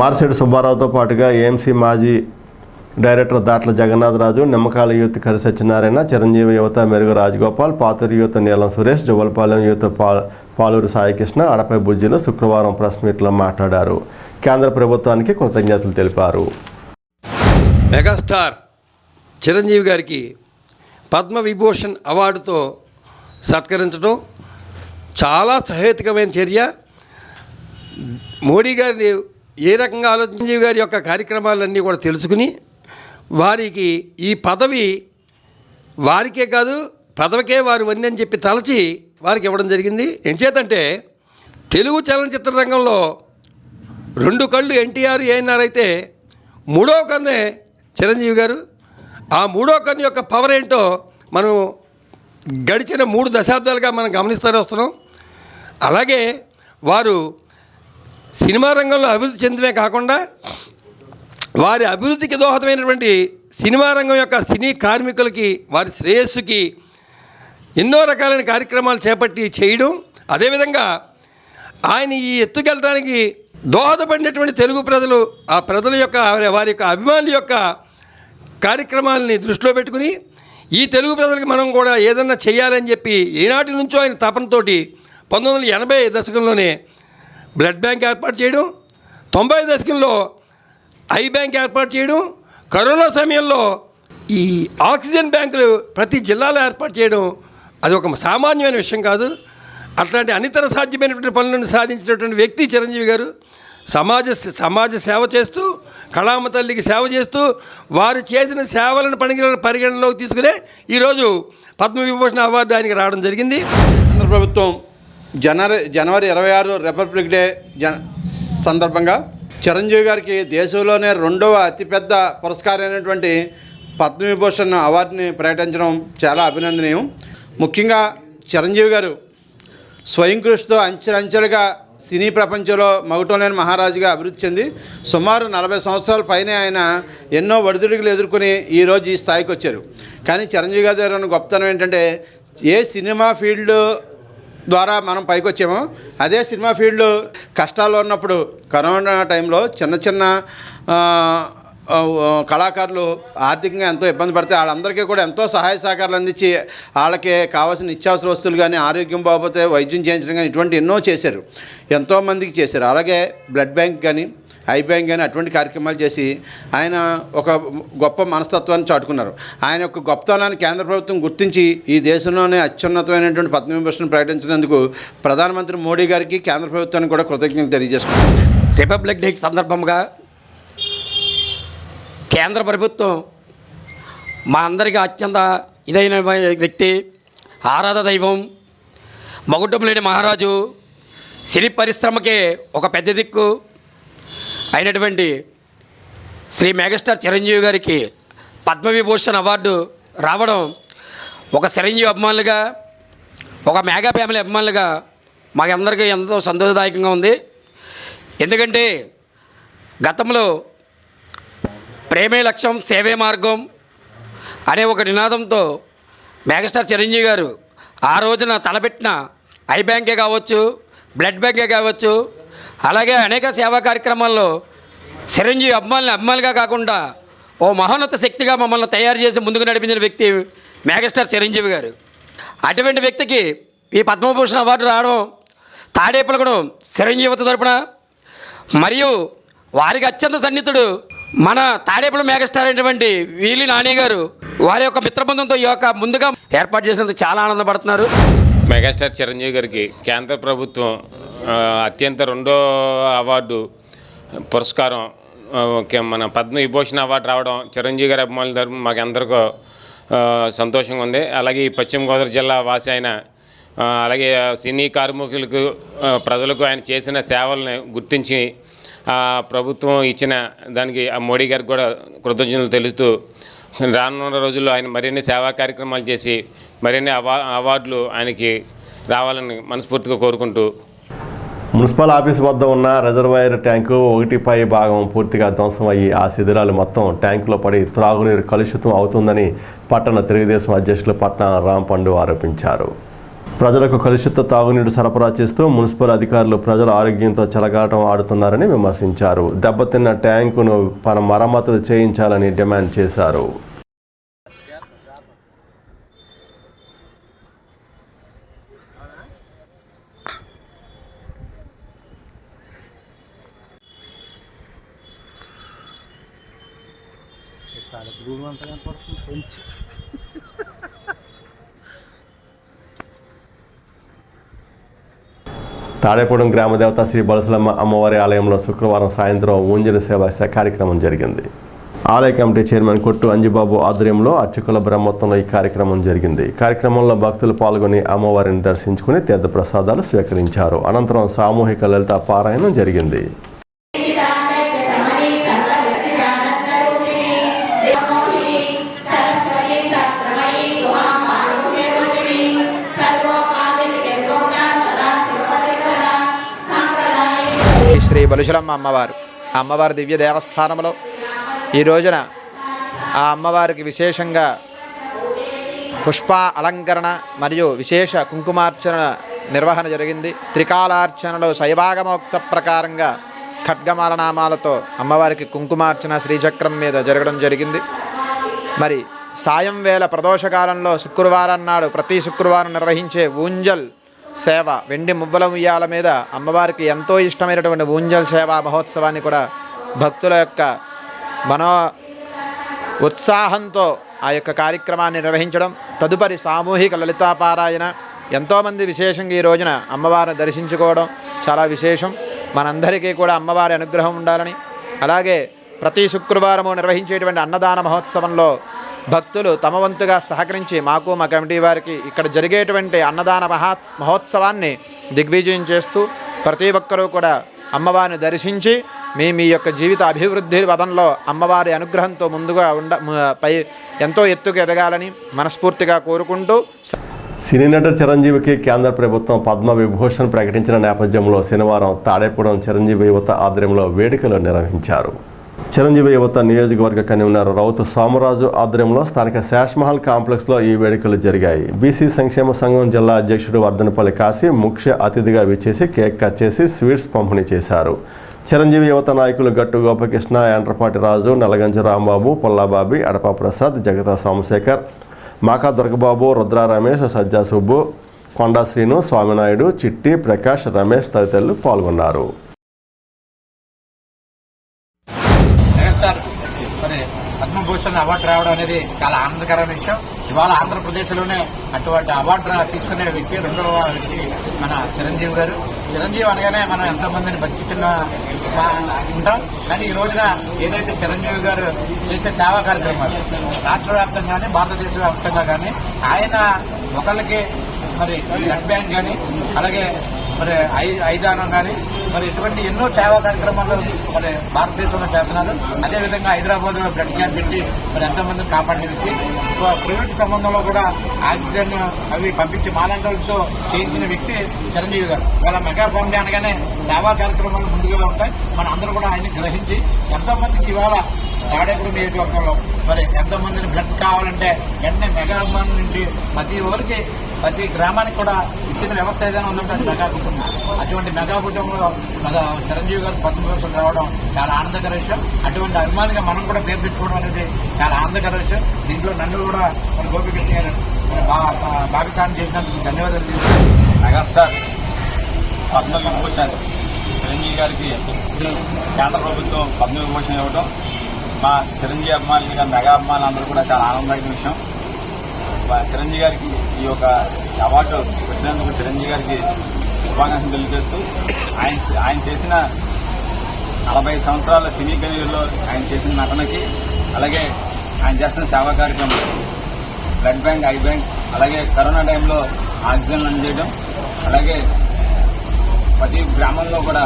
మారిశెట్టి సుబ్బారావుతో పాటుగా ఏఎంసీ మాజీ డైరెక్టర్ దాట్ల జగన్నాథరాజు, నిమ్మకాయల యూత్ కరి సత్యనారాయణ, చిరంజీవి యువత మెరుగు రాజగోపాల్, పాతూరు యూత్ నీలం సురేష్, జువ్వలపాలెం యూత్ పాలూరు సాయికృష్ణ, అడపై బుజ్జిలు శుక్రవారం ప్రెస్ మీట్లో మాట్లాడారు. కేంద్ర ప్రభుత్వానికి కృతజ్ఞతలు తెలిపారు. మెగాస్టార్ చిరంజీవి గారికి పద్మవిభూషణ్ అవార్డుతో సత్కరించడం చాలా సహేతుకమైన చర్య. మోడీ గారిని ఏ రకంగా చిరంజీవి గారి యొక్క కార్యక్రమాలన్నీ కూడా తెలుసుకుని వారికి ఈ పదవి వారికే కాదు పదవికే వారు వన్నీ అని చెప్పి తలచి వారికి ఇవ్వడం జరిగింది. ఎంచేతంటే తెలుగు చలనచిత్ర రంగంలో 2 కళ్ళు ఎన్టీఆర్ ఏఎన్ఆర్ అయితే 3వ కన్నే చిరంజీవి గారు. ఆ 3వ కన్ను యొక్క పవర్ ఏంటో మనం గడిచిన 3 దశాబ్దాలుగా మనం గమనిస్తూనే వస్తున్నాం. అలాగే వారు సినిమా రంగంలో అభివృద్ధి చెందడమే కాకుండా వారి అభివృద్ధికి దోహదమైనటువంటి సినిమా రంగం యొక్క సినీ కార్మికులకి వారి శ్రేయస్సుకి ఎన్నో రకాలైన కార్యక్రమాలు చేపట్టి చేయడం, అదేవిధంగా ఆయన ఈ ఎత్తుకెళ్ళడానికి దోహదపడినటువంటి తెలుగు ప్రజలు ఆ ప్రజల యొక్క వారి యొక్క అభిమానుల యొక్క కార్యక్రమాలని దృష్టిలో పెట్టుకుని ఈ తెలుగు ప్రజలకి మనం కూడా ఏదన్నా చేయాలని చెప్పి ఈనాటి నుంచో ఆయన తపనతోటి 1980 దశకంలోనే బ్లడ్ బ్యాంక్ ఏర్పాటు చేయడం, 90 దశకంలో ఐ బ్యాంక్ ఏర్పాటు చేయడం, కరోనా సమయంలో ఈ ఆక్సిజన్ బ్యాంకులు ప్రతి జిల్లాలో ఏర్పాటు చేయడం అది ఒక సామాన్యమైన విషయం కాదు. అట్లాంటి అనితర సాధ్యమైనటువంటి పనులను సాధించినటువంటి వ్యక్తి చిరంజీవి గారు. సమాజ సేవ చేస్తూ కళామ తల్లికి సేవ చేస్తూ వారు చేసిన సేవలను పరిగణనలోకి తీసుకునే ఈరోజు పద్మవిభూషణ్ అవార్డు ఆయనకి రావడం జరిగింది. కేంద్ర ప్రభుత్వం జనవరి 26 రిపబ్లిక్ డే సందర్భంగా చిరంజీవి గారికి దేశంలోనే 2వ అతిపెద్ద పురస్కారమైనటువంటి పద్మవిభూషణ్ అవార్డుని ప్రకటించడం చాలా అభినందనీయం. ముఖ్యంగా చిరంజీవి గారు స్వయం కృషితో అంచెలంచెలుగా సినీ ప్రపంచంలో మగుటంలేని మహారాజుగా అభివృద్ధి చెంది సుమారు 40 సంవత్సరాల పైనే ఆయన ఎన్నో ఒడిదుడుకులు ఎదుర్కొని ఈరోజు ఈ స్థాయికి వచ్చారు. కానీ చిరంజీవి గారి దగ్గర ఉన్న గొప్పతనం ఏంటంటే ఏ సినిమా ఫీల్డ్ ద్వారా మనం పైకి వచ్చామో అదే సినిమా ఫీల్డ్ కష్టాల్లో ఉన్నప్పుడు కరోనా టైంలో చిన్న కళాకారులు ఆర్థికంగా ఎంతో ఇబ్బంది పడితే వాళ్ళందరికీ కూడా ఎంతో సహాయ సహకారాలు అందించి వాళ్ళకి కావాల్సిన నిత్యావసర వస్తువులు కానీ ఆరోగ్యం బాగోపోతే వైద్యం చేయించడం కానీ ఇటువంటి ఎన్నో చేశారు, ఎంతోమందికి చేశారు. అలాగే బ్లడ్ బ్యాంక్ కానీ ఐ బ్యాంక్ కానీ అటువంటి కార్యక్రమాలు చేసి ఆయన ఒక గొప్ప మనస్తత్వాన్ని చాటుకున్నారు. ఆయన యొక్క గొప్పతనాన్ని కేంద్ర ప్రభుత్వం గుర్తించి ఈ దేశంలోనే అత్యున్నతమైనటువంటి పద్మవిభూషణ్ ప్రకటించినందుకు ప్రధానమంత్రి మోడీ గారికి కేంద్ర ప్రభుత్వానికి కూడా కృతజ్ఞతలు తెలియజేసుకున్నారు. రిపబ్లిక్ డే సందర్భంగా కేంద్ర ప్రభుత్వం మా అందరికీ అత్యంత ఇదైన వ్యక్తి, ఆరాధ దైవం, మగుటంలేని మహారాజు, సినీ పరిశ్రమకే ఒక పెద్ద దిక్కు అయినటువంటి శ్రీ మెగాస్టార్ చిరంజీవి గారికి పద్మవిభూషణ్ అవార్డు రావడం ఒక చిరంజీవి అభిమానులుగా, ఒక మెగా ఫ్యామిలీ అభిమానులుగా మాకందరికీ ఎంతో సంతోషదాయకంగా ఉంది. ఎందుకంటే గతంలో ప్రేమే లక్ష్యం సేవే మార్గం అనే ఒక నినాదంతో మెగాస్టార్ చిరంజీవి గారు ఆ రోజున తలపెట్టిన ఐ బ్యాంకే కావచ్చు, బ్లడ్ బ్యాంకే కావచ్చు, అలాగే అనేక సేవా కార్యక్రమాల్లో చిరంజీవి అభిమానులుగా కాకుండా ఓ మహోన్నత శక్తిగా మమ్మల్ని తయారు చేసి ముందుకు నడిపించిన వ్యక్తి మెగాస్టార్ చిరంజీవి గారు. అటువంటి వ్యక్తికి ఈ పద్మభూషణ్ అవార్డు రావడం తాడేపల్లిగూడెం చిరంజీవి తరపున, మరియు వారికి అత్యంత సన్నిహితుడు మన తాడేపల్లి మెగాస్టార్ అయినటువంటి వీలి నాని గారు వారి యొక్క మిత్రబృందంతో ఈ యొక్క ముందుగా ఏర్పాటు చేసినందుకు చాలా ఆనందపడుతున్నారు. మెగాస్టార్ చిరంజీవి గారికి కేంద్ర ప్రభుత్వం అత్యంత రెండో అవార్డు పురస్కారం మన పద్మవిభూషణ్ అవార్డు రావడం చిరంజీవి గారి అభిమానుల తరపున మాకు అందరికీ సంతోషంగా ఉంది. అలాగే ఈ పశ్చిమ గోదావరి జిల్లా వాసి అయిన అలాగే సినీ కార్మికులకు ప్రజలకు ఆయన చేసిన సేవలను గుర్తించి ప్రభుత్వం ఇచ్చిన దానికి మోడీ గారికి కూడా కృతజ్ఞతలు తెలుస్తూ రానున్న రోజుల్లో ఆయన మరిన్ని సేవా కార్యక్రమాలు చేసి మరిన్ని అవార్డులు ఆయనకి రావాలని మనస్ఫూర్తిగా కోరుకుంటూ, మున్సిపల్ ఆఫీస్ వద్ద ఉన్న రిజర్వాయర్ ట్యాంకు 1/5 భాగం పూర్తిగా ధ్వంసం అయ్యి ఆ శిథిలాలు మొత్తం ట్యాంకులో పడి త్రాగునీరు కలుషితం అవుతుందని పట్టణ తెలుగుదేశం అధ్యక్షులు పట్నాల రాంపండు ఆరోపించారు. ప్రజలకు కలుషిత తాగునీరు సరఫరా చేస్తూ మున్సిపల్ అధికారులు ప్రజల ఆరోగ్యంతో చెలగాటం ఆడుతున్నారని విమర్శించారు. దెబ్బతిన్న ట్యాంకును మరమ్మతులు చేయించాలని డిమాండ్ చేశారు. తాడేపూడెం గ్రామదేవత శ్రీ బలసలమ్మ అమ్మవారి ఆలయంలో శుక్రవారం సాయంత్రం ఊంజలి సేవ కార్యక్రమం జరిగింది. ఆలయ కమిటీ చైర్మన్ కొట్టు అంజిబాబు ఆధ్వర్యంలో అర్చకుల బ్రహ్మోత్సవంలో ఈ కార్యక్రమం జరిగింది. కార్యక్రమంలో భక్తులు పాల్గొని అమ్మవారిని దర్శించుకుని తీర్థప్రసాదాలు స్వీకరించారు. అనంతరం సామూహిక లలిత పారాయణం జరిగింది. శ్రీ బలుశలమ్మ అమ్మవారి దివ్య దేవస్థానంలో ఈ రోజున ఆ అమ్మవారికి విశేషంగా పుష్ప అలంకరణ మరియు విశేష కుంకుమార్చన నిర్వహణ జరిగింది. త్రికాలార్చనలో శైవాగమోక్త ప్రకారంగా ఖడ్గమాల నామాలతో అమ్మవారికి కుంకుమార్చన శ్రీచక్రం మీద జరగడం జరిగింది. మరి సాయం వేళ ప్రదోషకాలంలో శుక్రవారం నాడు ప్రతి శుక్రవారం నిర్వహించే ఊంజల్ సేవ వెండి మువ్వల ఉయ్యాల మీద అమ్మవారికి ఎంతో ఇష్టమైనటువంటి ఊంజల్ సేవా మహోత్సవాన్ని కూడా భక్తుల యొక్క మనో ఉత్సాహంతో ఆ యొక్క కార్యక్రమాన్ని నిర్వహించడం, తదుపరి సామూహిక లలితాపారాయణ, ఎంతోమంది విశేషంగా ఈ రోజున అమ్మవారిని దర్శించుకోవడం చాలా విశేషం. మనందరికీ కూడా అమ్మవారి అనుగ్రహం ఉండాలని, అలాగే ప్రతి శుక్రవారము నిర్వహించేటువంటి అన్నదాన మహోత్సవంలో భక్తులు తమ వంతుగా సహకరించి మాకు మా కమిటీ వారికి ఇక్కడ జరిగేటువంటి అన్నదాన మహోత్సవాన్ని దిగ్విజయం చేస్తూ ప్రతి ఒక్కరూ కూడా అమ్మవారిని దర్శించి మీ యొక్క జీవిత అభివృద్ధి పదంలో అమ్మవారి అనుగ్రహంతో ముందుగా పై ఎంతో ఎత్తుకు ఎదగాలని మనస్ఫూర్తిగా కోరుకుంటూ, సినీ నటుడు చిరంజీవికి కేంద్ర ప్రభుత్వం పద్మవిభూషణ్ ప్రకటించిన నేపథ్యంలో శనివారం తాడేపూడెం చిరంజీవి యువత ఆధ్వర్యంలో వేడుకలు నిర్వహించారు. చిరంజీవి యువత నియోజకవర్గ కన్వీనర్ రౌతు సోమరాజు ఆధ్వర్యంలో స్థానిక శాష్మహల్ కాంప్లెక్స్లో ఈ వేడుకలు జరిగాయి. బీసీ సంక్షేమ సంఘం జిల్లా అధ్యక్షుడు వర్ధనపల్లి కాశీ ముఖ్య అతిథిగా విచ్చేసి కేక్ కట్ చేసి స్వీట్స్ పంపిణీ చేశారు. చిరంజీవి యువత నాయకులు గట్టు గోపకృష్ణ, యాండ్రపాటి రాజు, నలగంజ రాంబాబు, పొల్లాబాబి, అడపా ప్రసాద్, జగతా సోమశేఖర్, మాకా దుర్గబాబు, రుద్రా రమేష్, సజ్జా సుబ్బు, కొండా శ్రీను, స్వామినాయుడు, చిట్టి, ప్రకాష్, రమేష్ తదితరులు పాల్గొన్నారు. మరి పద్మభూషణ్ అవార్డు రావడం అనేది చాలా ఆనందకరమైన విషయం. ఇవాళ ఆంధ్రప్రదేశ్లోనే అటువంటి అవార్డు తీసుకునే వ్యక్తి రెండవ వ్యక్తి మన చిరంజీవి గారు. చిరంజీవి అనగానే మనం ఎంతోమందిని బతికించిన ఉంటాం, కానీ ఈ రోజున ఏదైతే చిరంజీవి గారు చేసే సేవా కార్యక్రమాలు రాష్ట్ర వ్యాప్తంగా కానీ భారతదేశ వ్యాప్తంగా కానీ ఆయన ఒకళ్ళకి మరి బ్లడ్ బ్యాంక్ కానీ అలాగే మరి ఐదానం కానీ మరి ఇటువంటి ఎన్నో సేవా కార్యక్రమాలు మరి భారతదేశంలో చేస్తున్నారు. అదేవిధంగా హైదరాబాద్లో బ్లడ్ క్యాంప్ పెట్టి మరి ఎంతోమందిని కాపాడిన వ్యక్తి. ప్రైవేట్ సంబంధంలో కూడా ఆక్సిజన్ అవి పంపించి మాలాంటితో చేయించిన వ్యక్తి చిరంజీవి గారు. ఇవాళ మెగా ఫ్యామిలీ అనగానే సేవా కార్యక్రమాలు ముందుగా ఉంటాయి. మన అందరూ కూడా ఆయన్ని గ్రహించి ఎంతోమందికి ఇవాళ తాడేపల్లి నియోజకవర్గంలో మరి ఎంతోమందిని బ్లడ్ కావాలంటే వెంటనే మెగా అభిమానుల నుంచి ప్రతి ఊరికి ప్రతి గ్రామానికి కూడా ఇచ్చిన వ్యవస్థ ఏదైనా ఉందంటే అది మెగా కుటుంబం. అటువంటి మెగా కుటుంబంలో చిరంజీవి గారు పద్మభూషణ్ రావడం చాలా ఆనందకర విషయం. అటువంటి అభిమానిగా మనం కూడా పేరు తెచ్చుకోవడం అనేది చాలా ఆనందకర విషయం. దీంట్లో నన్ను కూడా మన గోపికృష్ణ గారు భాగస్వామ్యం చేసినందుకు ధన్యవాదాలు. మెగాస్టార్ పద్మవిభూషణ్ చిరంజీవి గారికి కేంద్ర ప్రభుత్వం పద్మవిభూషణ్ ఇవ్వడం మా చిరంజీవి అభిమానులుగా మెగా అభిమానులు అందరూ కూడా చాలా ఆనందమైన విషయం. చిరంజీవి గారికి ఈ యొక్క అవార్డు వచ్చినందుకు చిరంజీవి గారికి శుభాకాంక్షలు తెలియజేస్తూ ఆయన చేసిన 40 సంవత్సరాల సినీ కెరీర్లో ఆయన చేసిన నటనకి, అలాగే ఆయన చేసిన సేవా కార్యక్రమం బ్లడ్ బ్యాంక్, ఐ బ్యాంక్, అలాగే కరోనా టైంలో ఆక్సిజన్ అందజేయడం, అలాగే ప్రతి గ్రామంలో కూడా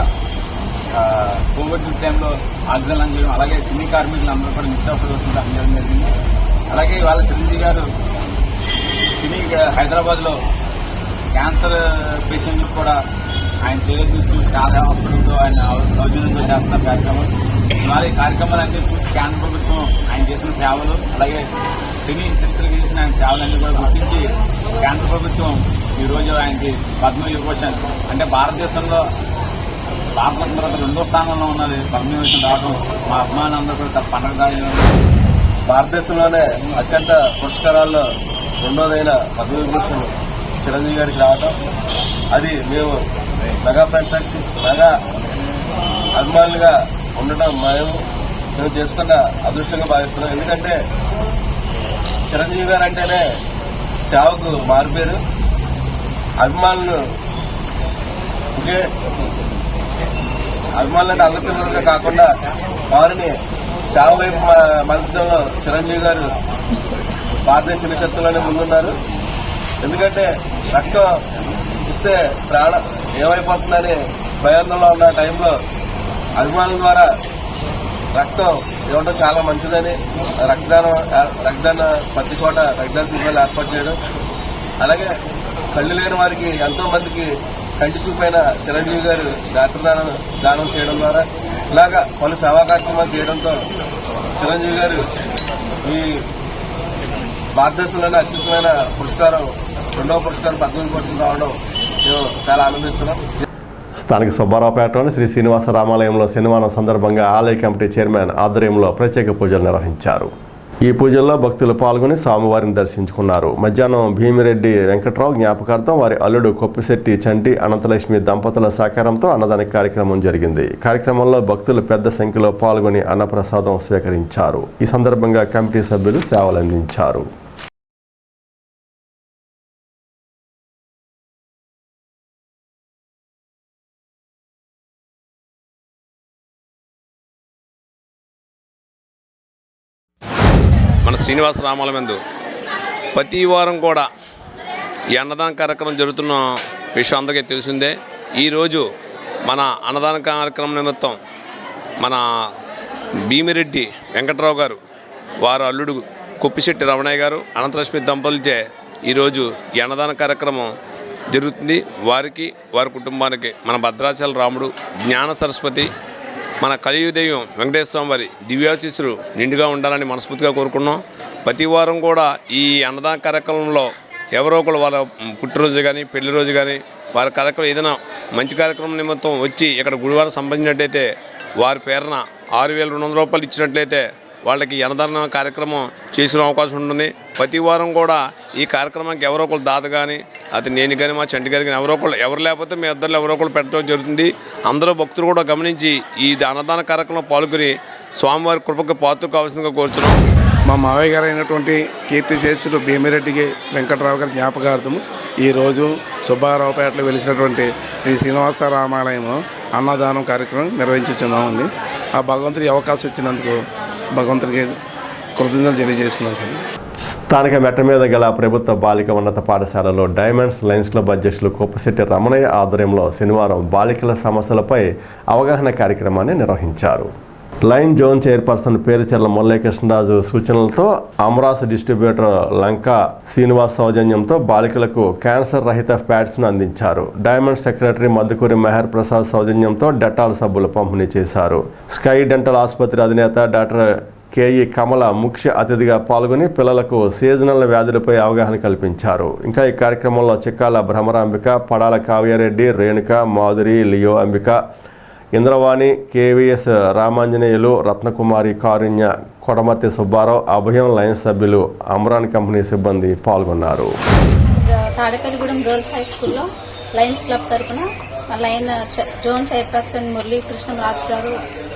కోవిడ్ టైంలో ఆక్సిజన్ అందజేయడం, అలాగే సినీ కార్మికులు అందరూ కూడా నిత్యావసర వస్తువులు అందజేయడం జరిగింది. అలాగే ఇవాళ చిరంజీవి గారు సినీ హైదరాబాద్లో క్యాన్సర్ పేషెంట్లకు కూడా ఆయన చేయూతూ చాలా హాస్పిటల్తో ఆయన సౌజన్యంతో చేస్తున్న కార్యక్రమం. ఇవాళ ఈ కార్యక్రమాలన్నీ చూసి కేంద్ర ప్రభుత్వం ఆయన చేసిన సేవలు, అలాగే సినీ చరిత్రకి చేసిన ఆయన సేవలన్నీ కూడా గుర్తించి కేంద్ర ప్రభుత్వం ఈరోజు ఆయనకి పద్మవిభూషణ్ అంటే భారతదేశంలో భారతరత్న తర్వాత 2వ స్థానంలో ఉన్నది పద్మవిభూషణ్ రావడం మా అభిమానులందరూ కూడా చాలా పండగదారి. భారతదేశంలోనే అత్యంత పురస్కారాల్లో 2వదైన పద్మవిభూషణ్ చిరంజీవి గారికి రావటం, అది మేము మెగా ఫ్యాన్స్ మెగా అభిమానులుగా ఉండటం మేము చేసుకున్న అదృష్టంగా భావిస్తున్నాం. ఎందుకంటే చిరంజీవి గారు అంటేనే సేవకు మారిపోయారు. అభిమానులు ఒకే అభిమానులంటే అల్లచిల్లరగా కాకుండా వారిని సేవ వైపు మలచడంలో చిరంజీవి గారు భారతీయ సినీ శక్తుల్లోనే ముందున్నారు. ఎందుకంటే రక్తం ఇస్తే ప్రాణం ఏమైపోతుందని భయాందోళనలో ఉన్న టైంలో అభిమానుల ద్వారా రక్తం ఇవ్వడం చాలా మంచిదని రక్తదాన ప్రతి చోట రక్తదాన శిబిరాలు ఏర్పాటు చేయడం, అలాగే కళ్ళు లేని వారికి ఎంతో మందికి కంటి చూపైన చిరంజీవి గారు దానం చేయడం ద్వారా ఇలాగా పలు సేవా కార్యక్రమాలు చేయడంతో చిరంజీవి గారు ఈ భారతదేశంలోనే అత్యుత్తమైన పురస్కారం 2వ పురస్కారం పద్మవిభూషణ్ రావడం మేము చాలా ఆనందిస్తున్నాం. స్థానిక సుబ్బారావుపేటలోని శ్రీ శ్రీనివాస రామాలయంలో శనివారం సందర్భంగా ఆలయ కమిటీ చైర్మన్ ఆధ్వర్యంలో ప్రత్యేక పూజలు నిర్వహించారు. ఈ పూజల్లో భక్తులు పాల్గొని స్వామివారిని దర్శించుకున్నారు. మధ్యాహ్నం భీమిరెడ్డి వెంకట్రావు జ్ఞాపకార్థం వారి అల్లుడు కొప్పిశెట్టి చంటి అనంతలక్ష్మి దంపతుల సహకారంతో అన్నదాన కార్యక్రమం జరిగింది. కార్యక్రమంలో భక్తులు పెద్ద సంఖ్యలో పాల్గొని అన్నప్రసాదం స్వీకరించారు. ఈ సందర్భంగా కమిటీ సభ్యులు సేవలందించారు. మన శ్రీనివాస రామాలయం ప్రతి వారం కూడా ఈ అన్నదాన కార్యక్రమం జరుగుతున్న విషయం అందరికీ తెలిసిందే. ఈరోజు మన అన్నదాన కార్యక్రమం నిమిత్తం మన భీమిరెడ్డి వెంకట్రావు గారు వారు అల్లుడు కొప్పిశెట్టి రమణయ్య గారు అనంతలక్ష్మి దంపతులచే ఈరోజు ఈ అన్నదాన కార్యక్రమం జరుగుతుంది. వారికి వారి కుటుంబానికి మన భద్రాచల రాముడు, జ్ఞాన సరస్వతి, మన కలియుగదైవం వెంకటేశ్వర స్వామి వారి దివ్యాశీస్సులు నిండుగా ఉండాలని మనస్ఫూర్తిగా కోరుకున్నాం. ప్రతి వారం కూడా ఈ అన్నదాన కార్యక్రమంలో ఎవరో ఒకరు వాళ్ళ పుట్టినరోజు కానీ పెళ్లి రోజు కానీ వారి కార్యక్రమం ఏదైనా మంచి కార్యక్రమం నిమిత్తం వచ్చి ఇక్కడ గుడివారం సంబంధించినట్టయితే వారి పేరున 6,200 రూపాయలు ఇచ్చినట్లయితే వాళ్ళకి అన్నదాన కార్యక్రమం చేసిన అవకాశం ఉంటుంది. ప్రతి వారం కూడా ఈ కార్యక్రమానికి ఎవరో ఒకరు దాత కానీ అది నేను కానీ మా చంటి గారి కానీ ఎవరు లేకపోతే మీ ఇద్దరు ఎవరో ఒకరు పెట్టడం జరుగుతుంది. అందరూ భక్తులు కూడా గమనించి ఈ అన్నదాన కార్యక్రమంలో పాల్గొని స్వామివారి కృపకు పాత్ర కావాల్సిందిగా కోరుతున్నాం. మా మావయ్య గారు అయినటువంటి కీర్తి శేషులు భీమిరెడ్డి వెంకట్రావు గారి జ్ఞాపకార్థం ఈరోజు సుబ్బారావుపేటలో వెలిసినటువంటి శ్రీ శ్రీనివాస రామాలయం అన్నదానం కార్యక్రమం నిర్వహించుతున్నామండి. ఆ భగవంతుడి అవకాశం ఇచ్చినందుకు భగవంతుడికి కృతజ్ఞతలు తెలియజేస్తున్నాను. స్థానిక మెట్ట మీద గల ప్రభుత్వ బాలిక ఉన్నత పాఠశాలలో డైమండ్స్ లయన్స్ క్లబ్ అధ్యక్షులు కొప్పశెట్టి రమణయ్య ఆధ్వర్యంలో శనివారం బాలికల సమస్యలపై అవగాహన కార్యక్రమాన్ని నిర్వహించారు. Line zone chairperson Perucherla Murali Krishna Raju సూచనలతో అమరాస్ డిస్ట్రిబ్యూటర్ లంకా శ్రీనివాస్ సౌజన్యంతో బాలికలకు క్యాన్సర్ రహిత ప్యాడ్స్ను అందించారు. డైమండ్ సెక్రటరీ మధుకూరి మెహర్ ప్రసాద్ సౌజన్యంతో డెటాల్ సబ్బులు పంపిణీ చేశారు. స్కై డెంటల్ ఆసుపత్రి అధినేత డాక్టర్ కేఈ కమల ముఖ్య అతిథిగా పాల్గొని పిల్లలకు సీజనల్ వ్యాధులపై అవగాహన కల్పించారు. ఇంకా ఈ కార్యక్రమంలో చిక్కాల భ్రమరాంబిక, పడాల కావ్యారెడ్డి, రేణుక, మాధురి, లియో అంబిక, ఇంద్రవాణి, కేవీఎస్ రామాంజనేయులు, రత్నకుమారి, కారుణ్య, కొడమర్తి సుబ్బారావు, అభయం లయన్స్ సభ్యులు, అమ్రాన్ కంపెనీ సిబ్బంది పాల్గొన్నారు. తాడేపల్లిగూడెం గర్ల్స్ హై స్కూల్లో లయన్స్ క్లబ్ తరఫున line zone chairperson Murali Krishnaraju గారు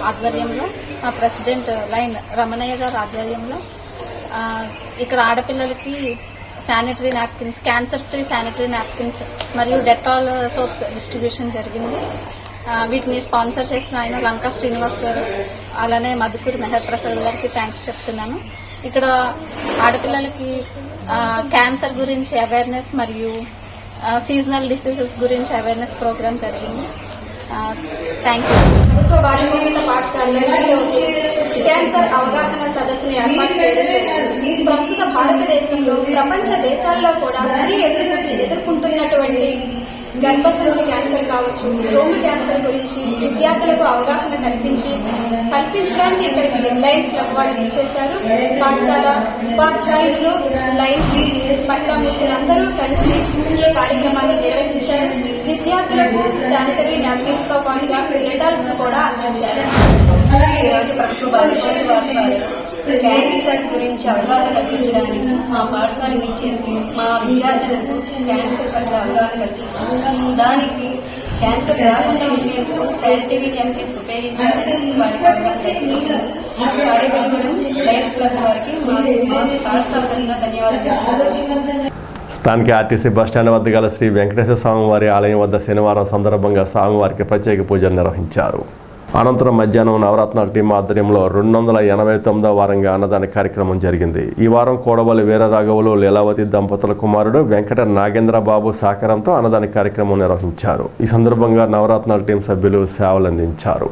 ఆధ్వర్యంలో, మా ప్రెసిడెంట్ లైన్ రమణయ్య గారు ఆధ్వర్యంలో ఇక్కడ ఆడపిల్లలకి sanitary napkins, cancer free sanitary napkins మరియు డెటాల్ సోప్స్ డిస్ట్రిబ్యూషన్ జరిగింది. వీటిని స్పాన్సర్ చేసిన ఆయన లంకా శ్రీనివాస్ గారు, అలానే మధుకూరి మెహర్ ప్రసాద్ గారికి థ్యాంక్స్ చెప్తున్నాను. ఇక్కడ ఆడపిల్లలకి క్యాన్సర్ గురించి అవేర్నెస్ మరియు సీజనల్ డిసీజెస్ గురించి అవేర్నెస్ ప్రోగ్రామ్ జరిగింది. Thank you. ప్రభుత్వ బాలికల పాఠశాలలో క్యాన్సర్ అవగాహన సదస్సుని ఏర్పాటు చేయడం జరిగింది. ప్రస్తుత భారతదేశంలో ప్రపంచ దేశాల్లో కూడా స్త్రీ ఎదుర్కొంటున్నటువంటి గర్భసంచి క్యాన్సర్ కావచ్చు, రొమ్ము క్యాన్సర్ గురించి విద్యార్థులకు అవగాహన కల్పించడానికి ఇక్కడికి లయన్స్ క్లబ్ వాళ్ళు ఇచ్చేశారు. పాఠశాల ఉపాధ్యాయులు, లయన్స్ మహిళా మిత్రులందరూ కలిసి ఈ కార్యక్రమాన్ని నిర్వహించారు. విద్యార్థులకు శానిటరీ నాప్కిన్స్ తో పాటుగా డెటాల్స్ కూడా అందించారు. ఈరోజు ప్రభుత్వ బాలికల పాఠశాలలో క్యాన్సర్ గురించి అవగాహన కల్పించడానికి మా పాఠశాలను ఇచ్చేసి మా విద్యార్థులకు క్యాన్సర్ పట్ల అవగాహన కల్పిస్తున్నాం. దానికి క్యాన్సర్ రాకుండా ఉండేందుకు శానిటరీ నాప్కిన్స్ ఉపయోగించాలని వారికి అవగాహన కల్పించారు. తాడేపల్లిగూడెం లయన్స్ క్లబ్ వారికి మా పాఠశాల తరఫున ధన్యవాదాలు. స్థానిక ఆర్టీసీ బస్టాండ్ వద్ద గల శ్రీ వెంకటేశ్వర స్వామివారి ఆలయం వద్ద శనివారం సందర్భంగా స్వామివారికి ప్రత్యేక పూజలు నిర్వహించారు. అనంతరం మధ్యాహ్నం నవరత్నాల టీం ఆధ్వర్యంలో 289వ వారంగా అన్నదాన కార్యక్రమం జరిగింది. ఈ వారం కోడవల్లి వీరరాఘవులు, లీలావతి దంపతుల కుమారుడు వెంకట నాగేంద్రబాబు సహకారంతో అన్నదాన కార్యక్రమం నిర్వహించారు. ఈ సందర్భంగా నవరత్నాల టీం సభ్యులు సేవలు అందించారు.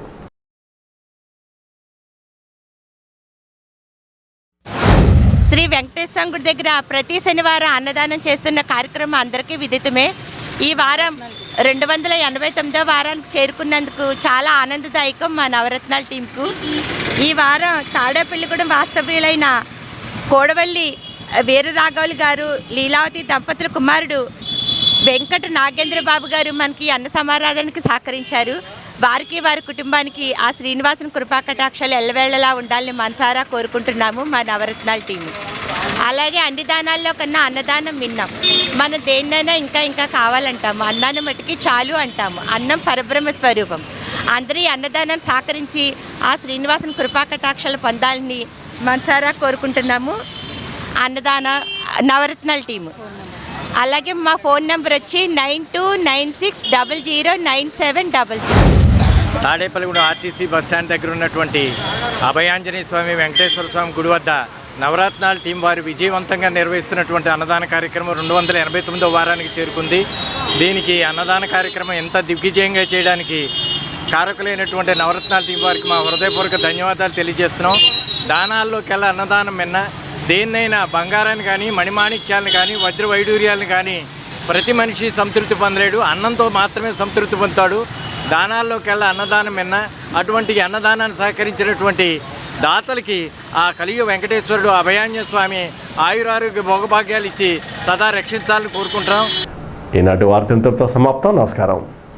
శ్రీ వెంకటేశ్వర గుడి దగ్గర ప్రతి శనివారం అన్నదానం చేస్తున్న కార్యక్రమం అందరికీ విదితమే. ఈ వారం 289వ వారానికి చేరుకున్నందుకు చాలా ఆనందదాయకం మా నవరత్నాల టీంకు. ఈ వారం తాడేపల్లిగూడెం వాస్తవ్యులైన కోడవల్లి వీరరాఘవులు గారు, లీలావతి దంపతుల కుమారుడు వెంకట నాగేంద్రబాబు గారు మనకి అన్న సమారాధనకి సహకరించారు. వారికి వారి కుటుంబానికి ఆ శ్రీనివాసుని కృపాకటాక్షాలు ఎల్లవేళలా ఉండాలని మనసారా కోరుకుంటున్నాము మా నవరత్నాల టీము. అలాగే అన్ని దానాల్లో కన్నా అన్నదానం విన్నాం. మన దేన్నైనా ఇంకా కావాలంటాము. అన్నాన్ని మట్టుకి చాలు అంటాము. అన్నం పరబ్రహ్మ స్వరూపం. అందరూ అన్నదానాన్ని సహకరించి ఆ శ్రీనివాసుని కృపాకటాక్షాలు పొందాలని మనసారా కోరుకుంటున్నాము అన్నదాన నవరత్నాల టీము. అలాగే మా ఫోన్ నెంబర్ వచ్చి 9296009700. తాడేపల్లిగూడెం ఆర్టీసీ బస్టాండ్ దగ్గర ఉన్నటువంటి అభయాంజనేయ స్వామి వెంకటేశ్వర స్వామి గుడి వద్ద నవరత్నాల టీం వారు విజయవంతంగా నిర్వహిస్తున్నటువంటి అన్నదాన కార్యక్రమం 289వ వారానికి చేరుకుంది. దీనికి అన్నదాన కార్యక్రమం ఎంత దిగ్విజయంగా చేయడానికి కారకులైనటువంటి నవరత్నాల టీం వారికి మా హృదయపూర్వక ధన్యవాదాలు తెలియజేస్తున్నాం. దానాల్లోకెల్లా అన్నదానం మిన్న దేన్నైనా బంగారాన్ని కానీ, మణిమాణిక్యాలను కానీ, వజ్ర వైడూర్యాలను కానీ ప్రతి మనిషి సంతృప్తి పొందలేడు. అన్నంతో మాత్రమే సంతృప్తి పొందుతాడు. దానాల్లోకెల్లా అన్నదానం మిన్న. అటువంటి అన్నదానాన్ని సహకరించినటువంటి దాతలకి ఆ కలియుగ వెంకటేశ్వరుడు అభయాంజనేయ స్వామి ఆయురారోగ్య భోగభాగ్యాలు ఇచ్చి సదా రక్షించాలని కోరుకుంటున్నాం. ఈనాటి వార్త ఇంతటితో సమాప్తం. నమస్కారం.